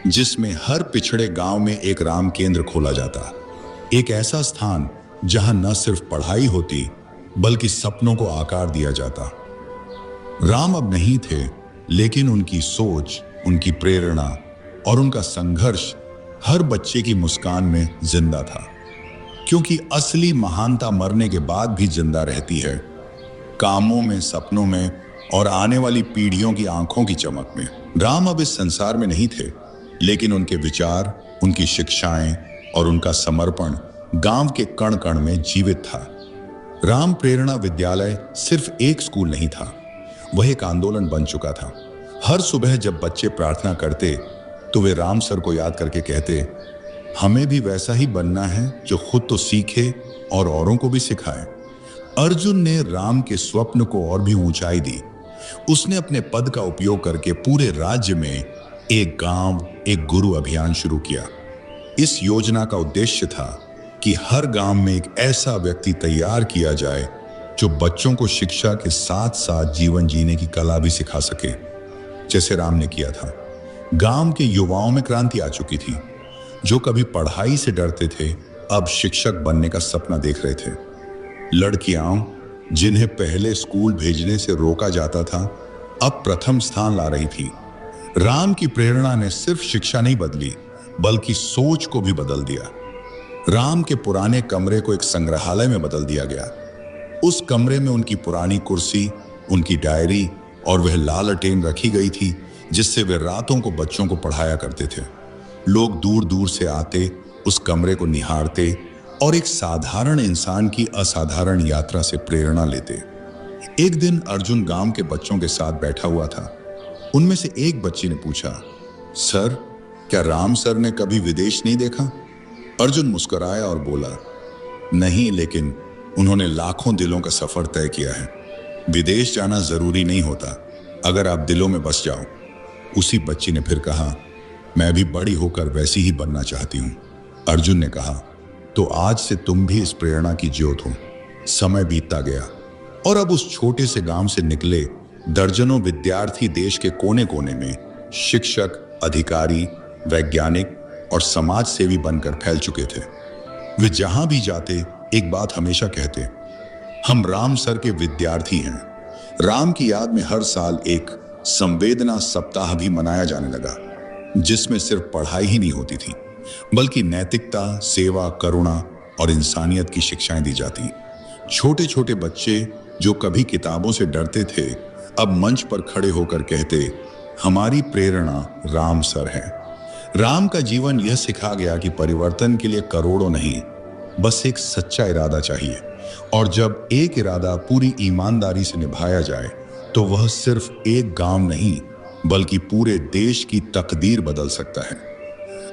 जिसमें हर पिछड़े गांव में एक राम केंद्र खोला जाता। एक ऐसा स्थान जहां न सिर्फ पढ़ाई होती, बल्कि सपनों को आकार दिया जाता। राम अब नहीं थे, लेकिन उनकी सोच, उनकी प्रेरणा और उनका संघर्ष हर बच्चे की मुस्कान में जिंदा था। क्योंकि असली महानता मरने के बाद भी जिंदा रहती है, कामों में, सपनों में और आने वाली पीढ़ियों की आंखों की चमक में। राम अब इस संसार में नहीं थे, लेकिन उनके विचार, उनकी शिक्षाएं और उनका समर्पण गांव के कण कण में जीवित था। राम प्रेरणा विद्यालय सिर्फ एक स्कूल नहीं था, वह एक आंदोलन बन चुका था। हर सुबह जब बच्चे प्रार्थना करते तो वे राम सर को याद करके कहते, हमें भी वैसा ही बनना है जो खुद तो सीखे और औरों को भी सिखाए। अर्जुन ने राम के स्वप्न को और भी ऊंचाई दी। उसने अपने पद का उपयोग करके पूरे राज्य में एक गांव, एक गुरु अभियान शुरू किया। इस योजना का उद्देश्य था कि हर गांव में एक ऐसा व्यक्ति तैयार किया जाए जो बच्चों को शिक्षा के साथ साथ जीवन जीने की कला भी सिखा सके, जैसे राम ने किया था। गांव के युवाओं में क्रांति आ चुकी थी। जो कभी पढ़ाई से डरते थे, अब शिक्षक बनने का सपना देख रहे थे। लड़कियां, जिन्हें पहले स्कूल भेजने से रोका जाता था, अब प्रथम स्थान ला रही थी। राम की प्रेरणा ने सिर्फ शिक्षा नहीं बदली, बल्कि सोच को भी बदल दिया। राम के पुराने कमरे को एक संग्रहालय में बदल दिया गया। उस कमरे में उनकी पुरानी कुर्सी, उनकी डायरी और वह लालटेन रखी गई थी जिससे वे रातों को बच्चों को पढ़ाया करते थे। लोग दूर दूर से आते, उस कमरे को निहारते और एक साधारण इंसान की असाधारण यात्रा से प्रेरणा लेते। एक दिन अर्जुन गांव के बच्चों के साथ बैठा हुआ था। उनमें से एक बच्ची ने पूछा, सर, क्या राम सर ने कभी विदेश नहीं देखा? अर्जुन मुस्कुराया और बोला, नहीं, लेकिन उन्होंने लाखों दिलों का सफर तय किया है। विदेश जाना जरूरी नहीं होता, अगर आप दिलों में बस जाओ। उसी बच्ची ने फिर कहा, मैं भी बड़ी होकर वैसी ही बनना चाहती हूं। अर्जुन ने कहा, तो आज से तुम भी इस प्रेरणा की ज्योत हो। समय बीतता गया और अब उस छोटे से गांव से निकले दर्जनों विद्यार्थी देश के कोने कोने में शिक्षक, अधिकारी, वैज्ञानिक और समाज सेवी बनकर फैल चुके थे। वे जहां भी जाते एक बात हमेशा कहते, हम राम सर के विद्यार्थी हैं। राम की याद में हर साल एक संवेदना सप्ताह भी मनाया जाने लगा, जिसमें सिर्फ पढ़ाई ही नहीं होती थी, बल्कि नैतिकता, सेवा, करुणा और इंसानियत की शिक्षाएं दी जाती। छोटे छोटे बच्चे जो कभी किताबों से डरते थे, अब मंच पर खड़े होकर कहते, हमारी प्रेरणा राम सर है। राम का जीवन यह सिखा गया कि परिवर्तन के लिए करोड़ों नहीं, बस एक सच्चा इरादा चाहिए। और जब एक इरादा पूरी ईमानदारी से निभाया जाए, तो वह सिर्फ एक गांव नहीं, बल्कि पूरे देश की तकदीर बदल सकता है।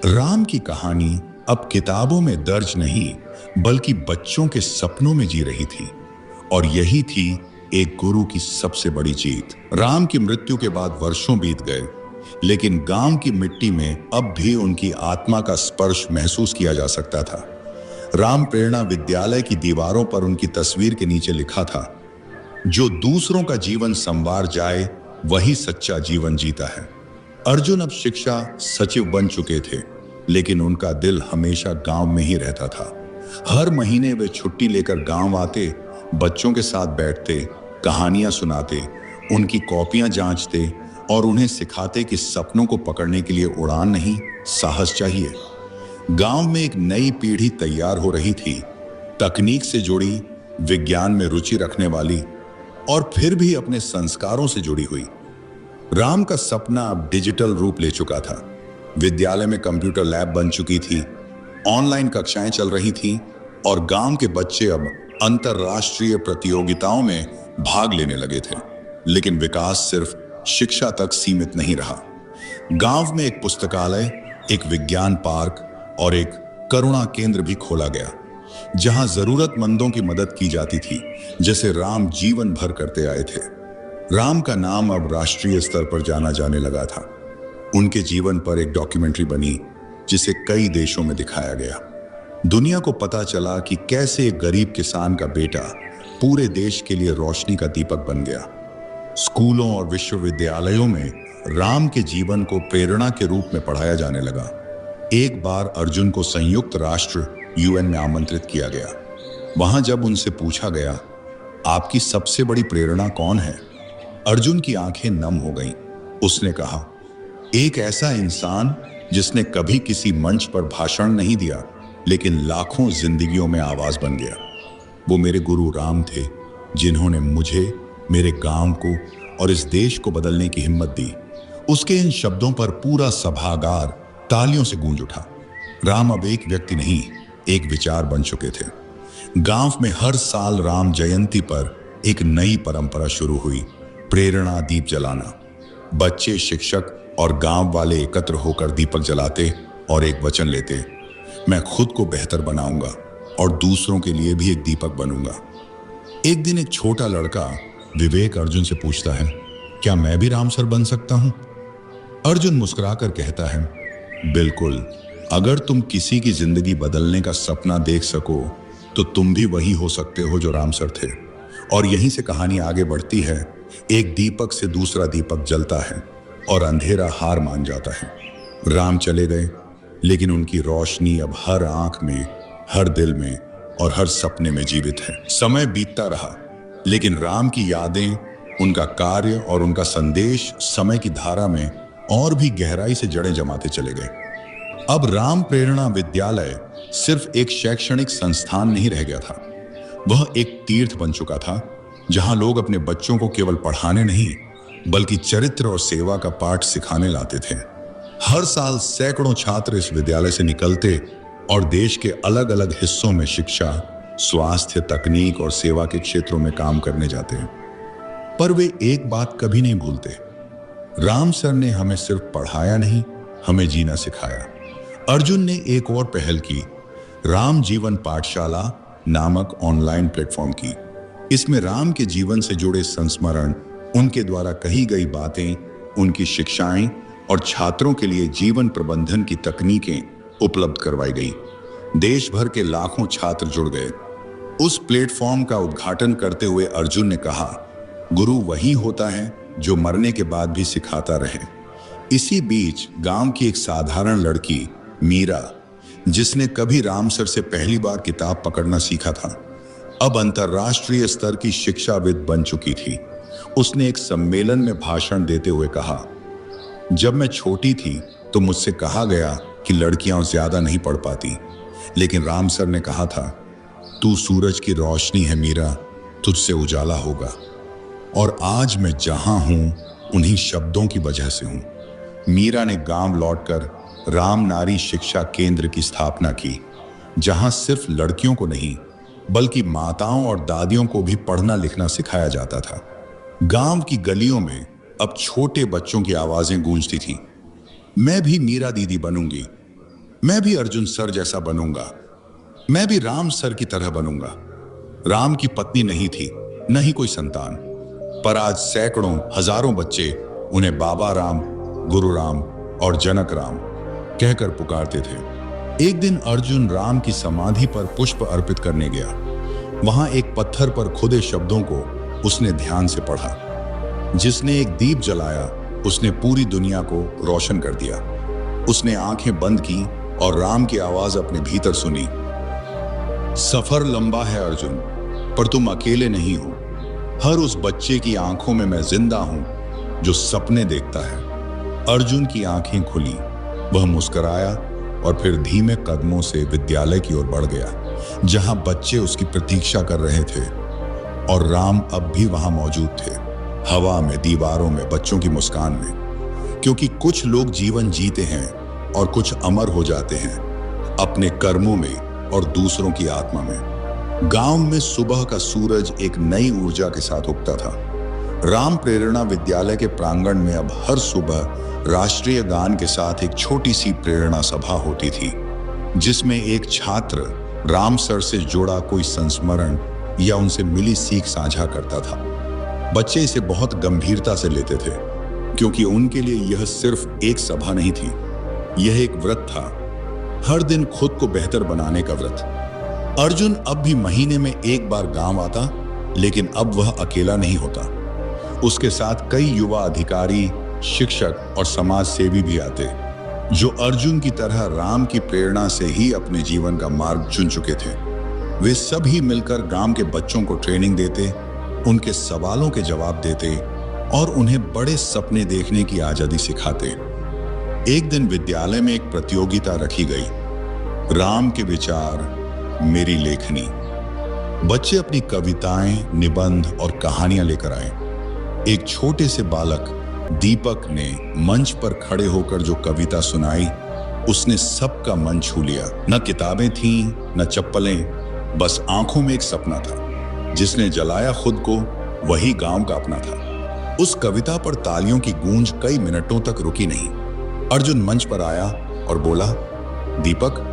राम की कहानी अब किताबों में दर्ज नहीं, बल्कि बच्चों के सपनों में जी रही थी। और यही थी एक गुरु की सबसे बड़ी जीत। राम की मृत्यु के बाद वर्षों बीत गए, लेकिन गांव की मिट्टी में अब भी उनकी आत्मा का स्पर्श महसूस किया जा सकता था। राम प्रेरणा विद्यालय की दीवारों पर उनकी तस्वीर के नीचे लिखा था, जो दूसरों का जीवन संवार जाए, वही सच्चा जीवन जीता है। अर्जुन अब शिक्षा सचिव बन चुके थे, लेकिन उनका दिल हमेशा गांव में ही रहता था। हर महीने वे छुट्टी लेकर गांव आते, बच्चों के साथ बैठते, कहानियां सुनाते, उनकी कॉपियां जांचते और उन्हें सिखाते कि सपनों को पकड़ने के लिए उड़ान नहीं, साहस चाहिए। गांव में एक नई पीढ़ी तैयार हो रही थी, तकनीक से जुड़ी, विज्ञान में रुचि रखने वाली और फिर भी अपने संस्कारों से जुड़ी हुई। राम का सपना अब डिजिटल रूप ले चुका था। विद्यालय में कंप्यूटर लैब बन चुकी थी, ऑनलाइन कक्षाएं चल रही थीं और गांव के बच्चे अब अंतरराष्ट्रीय प्रतियोगिताओं में भाग लेने लगे थे। लेकिन विकास सिर्फ शिक्षा तक सीमित नहीं रहा। गांव में एक पुस्तकालय, एक विज्ञान पार्क और एक करुणा केंद्र भी खोला गया, जहां जरूरतमंदों की मदद की जाती थी, जैसे राम जीवन भर करते आए थे। राम का नाम अब राष्ट्रीय स्तर पर जाना जाने लगा था। उनके जीवन पर एक डॉक्यूमेंट्री बनी, जिसे कई देशों में दिखाया गया। दुनिया को पता चला कि कैसे एक गरीब किसान का बेटा पूरे देश के लिए रोशनी का दीपक बन गया। स्कूलों और विश्वविद्यालयों में राम के जीवन को प्रेरणा के रूप में पढ़ाया जाने लगा। एक बार अर्जुन को संयुक्त राष्ट्र यूएन में आमंत्रित किया गया। वहां जब उनसे पूछा गया, आपकी सबसे बड़ी प्रेरणा कौन है, अर्जुन की आंखें नम हो गईं। उसने कहा, एक ऐसा इंसान जिसने कभी किसी मंच पर भाषण नहीं दिया, लेकिन लाखों जिंदगियों में आवाज बन गया। वो मेरे गुरु राम थे, जिन्होंने मुझे, मेरे गांव को और इस देश को बदलने की हिम्मत दी। उसके इन शब्दों पर पूरा सभागार तालियों से गूंज उठा। राम अब एक व्यक्ति नहीं, एक विचार बन चुके थे। गांव में हर साल राम जयंती पर एक नई परंपरा शुरू हुई, प्रेरणा दीप जलाना। बच्चे, शिक्षक और गांव वाले एकत्र होकर दीपक जलाते और एक वचन लेते, मैं खुद को बेहतर बनाऊंगा और दूसरों के लिए भी एक दीपक बनूंगा। एक दिन एक छोटा लड़का विवेक अर्जुन से पूछता है, क्या मैं भी राम सर बन सकता हूं? अर्जुन मुस्कुराकर कहता है, बिल्कुल, अगर तुम किसी की जिंदगी बदलने का सपना देख सको तो तुम भी वही हो सकते हो जो राम सर थे। और यहीं से कहानी आगे बढ़ती है। एक दीपक से दूसरा दीपक जलता है और अंधेरा हार मान जाता है। राम चले गए, लेकिन उनकी रोशनी अब हर आंख में, हर दिल में और हर सपने में जीवित है। समय बीतता रहा, लेकिन राम की यादें, उनका कार्य और उनका संदेश समय की धारा में और भी गहराई से जड़ें जमाते चले गए। अब राम प्रेरणा विद्यालय सिर्फ एक शैक्षणिक संस्थान नहीं रह गया था, वह एक तीर्थ बन चुका था, जहां लोग अपने बच्चों को केवल पढ़ाने नहीं, बल्कि चरित्र और सेवा का पाठ सिखाने लाते थे। हर साल सैकड़ों छात्र इस विद्यालय से निकलते और देश के अलग अलग हिस्सों में शिक्षा, स्वास्थ्य, तकनीक और सेवा के क्षेत्रों में काम करने जाते हैं। पर वे एक बात कभी नहीं भूलते, राम सर ने हमें सिर्फ पढ़ाया नहीं, हमें जीना सिखाया। अर्जुन ने एक और पहल की, राम जीवन पाठशाला नामक ऑनलाइन प्लेटफॉर्म की। इसमें राम के जीवन से जुड़े संस्मरण, उनके द्वारा कही गई बातें, उनकी शिक्षाएं और छात्रों के लिए जीवन प्रबंधन की तकनीकें उपलब्ध करवाई गई। देश भर के लाखों छात्र जुड़ गए। उस प्लेटफॉर्म का उद्घाटन करते हुए अर्जुन ने कहा, गुरु वही होता है जो मरने के बाद भी सिखाता रहे। इसी बीच गांव की एक साधारण लड़की मीरा, जिसने कभी राम सर से पहली बार किताब पकड़ना सीखा था, अब अंतर्राष्ट्रीय स्तर की शिक्षाविद बन चुकी थी। उसने एक सम्मेलन में भाषण देते हुए कहा, जब मैं छोटी थी तो मुझसे कहा गया कि लड़कियां ज्यादा नहीं पढ़ पाती, लेकिन राम सर ने कहा था, तू सूरज की रोशनी है मीरा, तुझसे उजाला होगा। और आज मैं जहां हूं उन्हीं शब्दों की वजह से हूं। मीरा ने गांव लौटकर राम नारी शिक्षा केंद्र की स्थापना की, जहां सिर्फ लड़कियों को नहीं बल्कि माताओं और दादियों को भी पढ़ना लिखना सिखाया जाता था। गांव की गलियों में अब छोटे बच्चों की आवाजें गूंजती थीं, मैं भी मीरा दीदी बनूंगी, मैं भी अर्जुन सर जैसा बनूंगा, मैं भी राम सर की तरह बनूंगा। राम की पत्नी नहीं थी, न ही कोई संतान, पर आज सैकड़ों हजारों बच्चे उन्हें बाबा राम, गुरु राम और जनक राम कहकर पुकारते थे। एक दिन अर्जुन राम की समाधि पर पुष्प अर्पित करने गया। वहां एक पत्थर पर खुदे शब्दों को उसने ध्यान से पढ़ा। जिसने एक दीप जलाया उसने पूरी दुनिया को रोशन कर दिया। उसने आंखें बंद की और राम की आवाज अपने भीतर सुनी, सफर लंबा है अर्जुन, पर तुम अकेले नहीं हो। हर उस बच्चे की आंखों में मैं जिंदा हूं जो सपने देखता है। अर्जुन की आंखें खुली, वह मुस्कुराया और फिर धीमे कदमों से विद्यालय की ओर बढ़ गया, जहां बच्चे उसकी प्रतीक्षा कर रहे थे। और राम अब भी वहां मौजूद थे, हवा में, दीवारों में, बच्चों की मुस्कान में। क्योंकि कुछ लोग जीवन जीते हैं और कुछ अमर हो जाते हैं, अपने कर्मों में और दूसरों की आत्मा में। गांव में सुबह का सूरज एक नई ऊर्जा के साथ उगता था। राम प्रेरणा विद्यालय के प्रांगण में अब हर सुबह राष्ट्रीय गान के साथ एक छोटी सी प्रेरणा सभा होती थी, जिसमें एक छात्र राम सर से जुड़ा कोई संस्मरण या उनसे मिली सीख साझा करता था। बच्चे इसे बहुत गंभीरता से लेते थे, क्योंकि उनके लिए यह सिर्फ एक सभा नहीं थी, यह एक व्रत था, हर दिन खुद को बेहतर बनाने का व्रत। अर्जुन अब भी महीने में एक बार गांव आता, लेकिन अब वह अकेला नहीं होता। उसके साथ कई युवा अधिकारी, शिक्षक और समाज सेवी भी आते, जो अर्जुन की तरह राम की प्रेरणा से ही अपने जीवन का मार्ग चुन चुके थे। वे सभी मिलकर गांव के बच्चों को ट्रेनिंग देते, उनके सवालों के जवाब देते और उन्हें बड़े सपने देखने की आजादी सिखाते। एक दिन विद्यालय में एक प्रतियोगिता रखी गई, राम के विचार मेरी लेखनी। बच्चे अपनी कविताएं, निबंध और कहानियां लेकर आए। एक छोटे से बालक दीपक ने मंच पर खड़े होकर जो कविता सुनाई, उसने सबका मन छू लिया। न किताबें थीं, न चप्पलें, बस आंखों में एक सपना था। जिसने जलाया खुद को, वही गांव का अपना था। उस कविता पर तालियों की गूंज कई मिनटों तक रुकी नहीं। अर्जुन मंच पर आया और बोला, दीपक,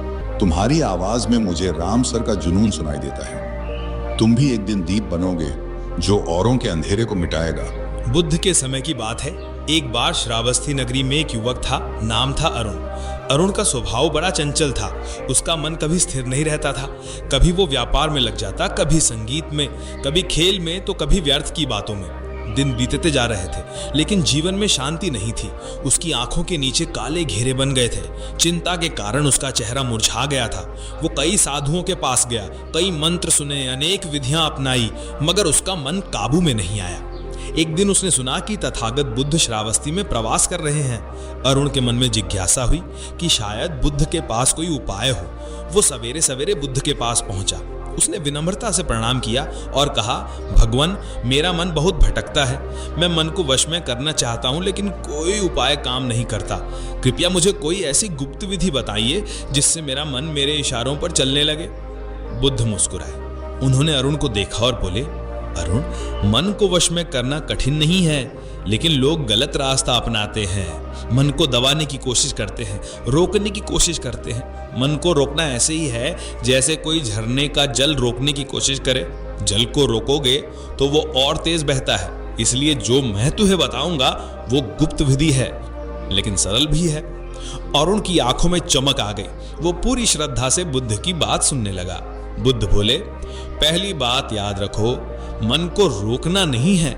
तुम्हारी आवाज में मुझे राम सर का जुनून सुनाई देता है। तुम भी एक दिन दीप बनोगे जो औरों के अंधेरे को मिटाएगा। बुद्ध के समय की बात है। एक बार श्रावस्ती नगरी में एक युवक था, नाम था अरुण। अरुण का स्वभाव बड़ा चंचल था। उसका मन कभी स्थिर नहीं रहता था। कभी वो व्यापार में लग जाता, कभी संगीत में, कभी खेल में, तो कभी व्यर्थ की बातों में। दिन बीतते जा रहे थे, लेकिन जीवन में शांति नहीं थी। उसकी आंखों के नीचे काले घेरे बन गए थे। चिंता के कारण उसका चेहरा मुरझा गया था। वो कई साधुओं के पास गया, कई मंत्र सुने, अनेक विधियां अपनाई, मगर उसका मन काबू में नहीं आया। एक दिन उसने सुना कि तथागत बुद्ध श्रावस्ती में प्रवास कर रहे हैं। अरुण के मन में जिज्ञासा हुई कि शायद बुद्ध के पास कोई उपाय हो। वो सवेरे सवेरे बुद्ध के पास पहुंचा। उसने विनम्रता से प्रणाम किया और कहा, भगवान, मेरा मन बहुत भटकता है। मैं मन को वश में करना चाहता हूं, लेकिन कोई उपाय काम नहीं करता। कृपया मुझे कोई ऐसी गुप्त विधि बताइए जिससे मेरा मन मेरे इशारों पर चलने लगे। बुद्ध मुस्कुराए। उन्होंने अरुण को देखा और बोले, अरुण, मन को वश में करना कठिन नहीं है, लेकिन लोग गलत रास्ता अपनाते हैं। मन को दबाने की कोशिश करते हैं, रोकने की कोशिश करते हैं। मन को रोकना ऐसे ही है जैसे कोई झरने का जल रोकने की कोशिश करे। जल को रोकोगे तो वो और तेज बहता है। इसलिए जो मैं तुम्हें बताऊंगा वो गुप्त विधि है, लेकिन सरल भी है। अरुण की आंखों में चमक आ गई। वो पूरी श्रद्धा से बुद्ध की बात सुनने लगा। बुद्ध बोले, पहली बात याद रखो, मन को रोकना नहीं है,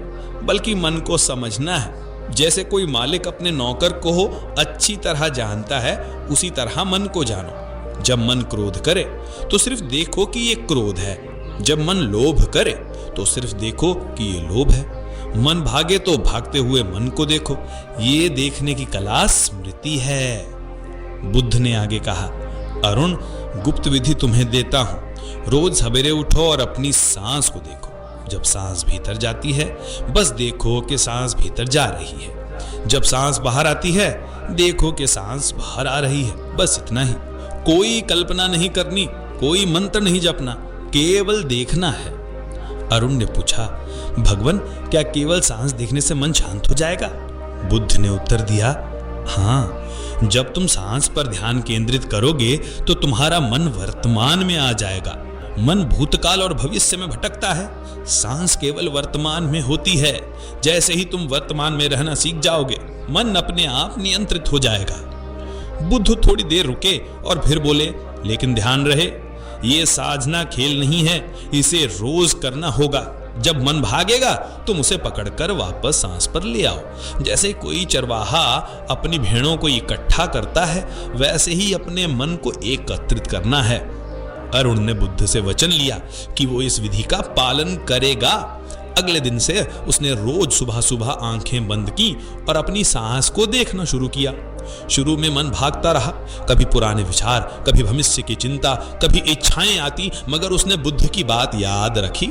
बल्कि मन को समझना है। जैसे कोई मालिक अपने नौकर को अच्छी तरह जानता है, उसी तरह मन को जानो। जब मन क्रोध करे तो सिर्फ देखो कि ये क्रोध है। जब मन लोभ करे तो सिर्फ देखो कि ये लोभ है। मन भागे तो भागते हुए मन को देखो। ये देखने की कला स्मृति है। बुद्ध ने आगे कहा, अरुण, गुप्त विधि तुम्हें देता हूं। रोज सवेरे उठो और अपनी सांस को देखो। जब सांस भीतर जाती है, बस देखो कि सांस भीतर जा रही है। जब सांस बाहर आती है, देखो कि सांस बाहर आ रही है। बस इतना ही। कोई कल्पना नहीं करनी, कोई मंत्र नहीं जपना, केवल देखना है। अरुण ने पूछा, भगवान, क्या केवल सांस देखने से मन शांत हो जाएगा? बुद्ध ने उत्तर दिया, हाँ, जब तुम सांस पर ध्यान केंद्रित करोगे तो तुम्हारा मन वर्तमान में आ जाएगा। मन भूतकाल और भविष्य में भटकता है। सांस केवल वर्तमान में होती है। जैसे ही तुम वर्तमान में रहना सीख जाओगे, मन अपने आप नियंत्रित हो जाएगा। बुद्ध थोड़ी देर रुके और फिर बोले, लेकिन ध्यान रहे, ये साधना खेल नहीं है, इसे रोज करना होगा। जब मन भागेगा तुम उसे पकड़कर वापस सांस पर ले आओ। जैसे कोई चरवाहा अपनी भेड़ों को इकट्ठा करता है, वैसे ही अपने मन को एकत्रित करना है। अरुण ने बुद्ध से वचन लिया कि वो इस विधि का पालन करेगा। अगले दिन से उसने रोज सुबह सुबह आंखें बंद की और अपनी सांस को देखना शुरू किया। शुरू में मन भागता रहा, कभी पुराने विचार, कभी भविष्य की चिंता, कभी इच्छाएं आती, मगर उसने बुद्ध की बात याद रखी।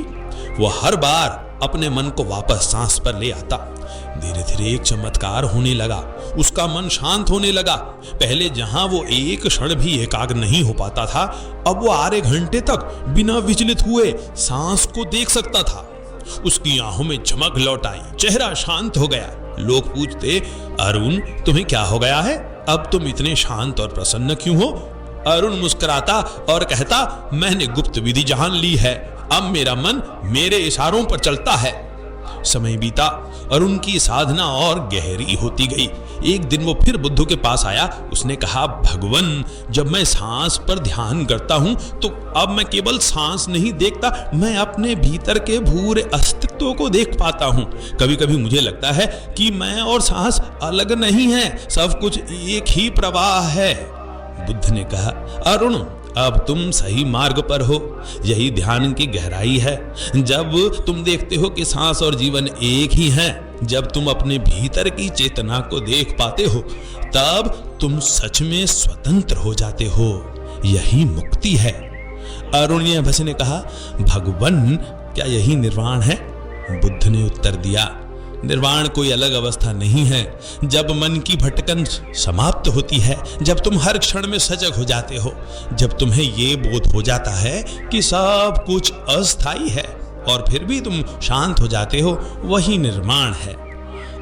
वो हर बार अपने मन को वापस सांस पर ले आता। धीरे धीरे एक चमत्कार होने लगा, उसका मन शांत होने लगा। पहले जहां वो एक क्षण भी एकाग्र नहीं हो पाता था, अब वो आधे घंटे तक बिना विचलित हुए सांस को देख सकता था। उसकी आंखों में चमक लौट आई, चेहरा शांत हो गया। लोग पूछते, अरुण तुम्हें क्या हो गया है, अब तुम इतने शांत और प्रसन्न क्यों हो? अरुण मुस्कुराता और कहता, मैंने गुप्त विधि जान ली है, अब मेरा मन मेरे इशारों पर चलता है। समय बीता और उनकी साधना और गहरी होती गई। एक दिन वो फिर बुद्ध के पास आया। उसने कहा, भगवान, जब मैं सांस पर ध्यान करता हूं तो अब मैं केवल सांस नहीं देखता, मैं अपने भीतर के पूरे अस्तित्व को देख पाता हूं। कभी कभी मुझे लगता है कि मैं और सांस अलग नहीं है, सब कुछ एक ही प्रवाह है। बुद्ध ने कहा, अरुण अब तुम सही मार्ग पर हो, यही ध्यान की गहराई है। जब तुम देखते हो कि सांस और जीवन एक ही हैं, जब तुम अपने भीतर की चेतना को देख पाते हो, तब तुम सच में स्वतंत्र हो जाते हो। यही मुक्ति है। अरुण्यभस्य ने कहा, भगवान क्या यही निर्वाण है? बुद्ध ने उत्तर दिया, निर्वाण कोई अलग अवस्था नहीं है। जब मन की भटकन समाप्त होती है, जब तुम हर क्षण में सजग हो जाते हो, जब तुम्हें ये बोध हो जाता है कि सब कुछ अस्थायी है और फिर भी तुम शांत हो जाते हो, वही निर्वाण है।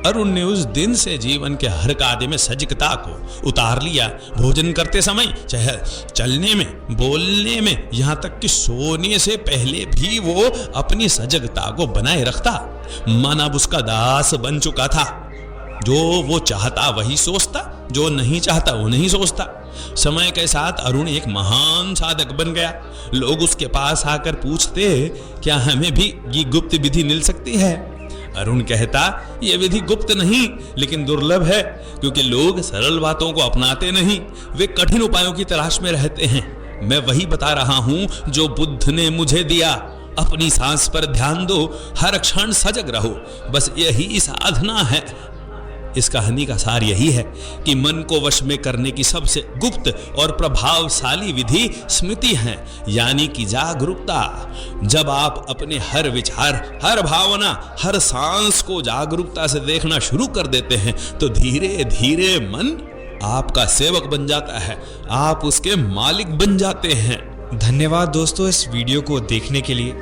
अरुण ने उस दिन से जीवन के हर कार्य में सजगता को उतार लिया। भोजन करते समय, चाहे चलने में, बोलने में, यहाँ तक कि सोने से पहले भी वो अपनी सजगता को बनाए रखता। मन अब उसका दास बन चुका था। जो वो चाहता वही सोचता, जो नहीं चाहता वो नहीं सोचता। समय के साथ अरुण एक महान साधक बन गया। लोग उसके पास आकर पूछते, क्या हमें भी ये गुप्त विधि मिल सकती है? अरुण कहता, यह विधि गुप्त नहीं लेकिन दुर्लभ है, क्योंकि लोग सरल बातों को अपनाते नहीं, वे कठिन उपायों की तलाश में रहते हैं। मैं वही बता रहा हूं जो बुद्ध ने मुझे दिया। अपनी सांस पर ध्यान दो, हर क्षण सजग रहो, बस यही साधना है। इस कहानी का सार यही है कि मन को वश में करने की सबसे गुप्त और प्रभावशाली विधि स्मृति है, यानी कि जागरूकता। जब आप अपने हर विचार, हर भावना, हर सांस को जागरूकता से देखना शुरू कर देते हैं तो धीरे धीरे मन आपका सेवक बन जाता है, आप उसके मालिक बन जाते हैं। धन्यवाद दोस्तों इस वीडियो को देखने के लिए।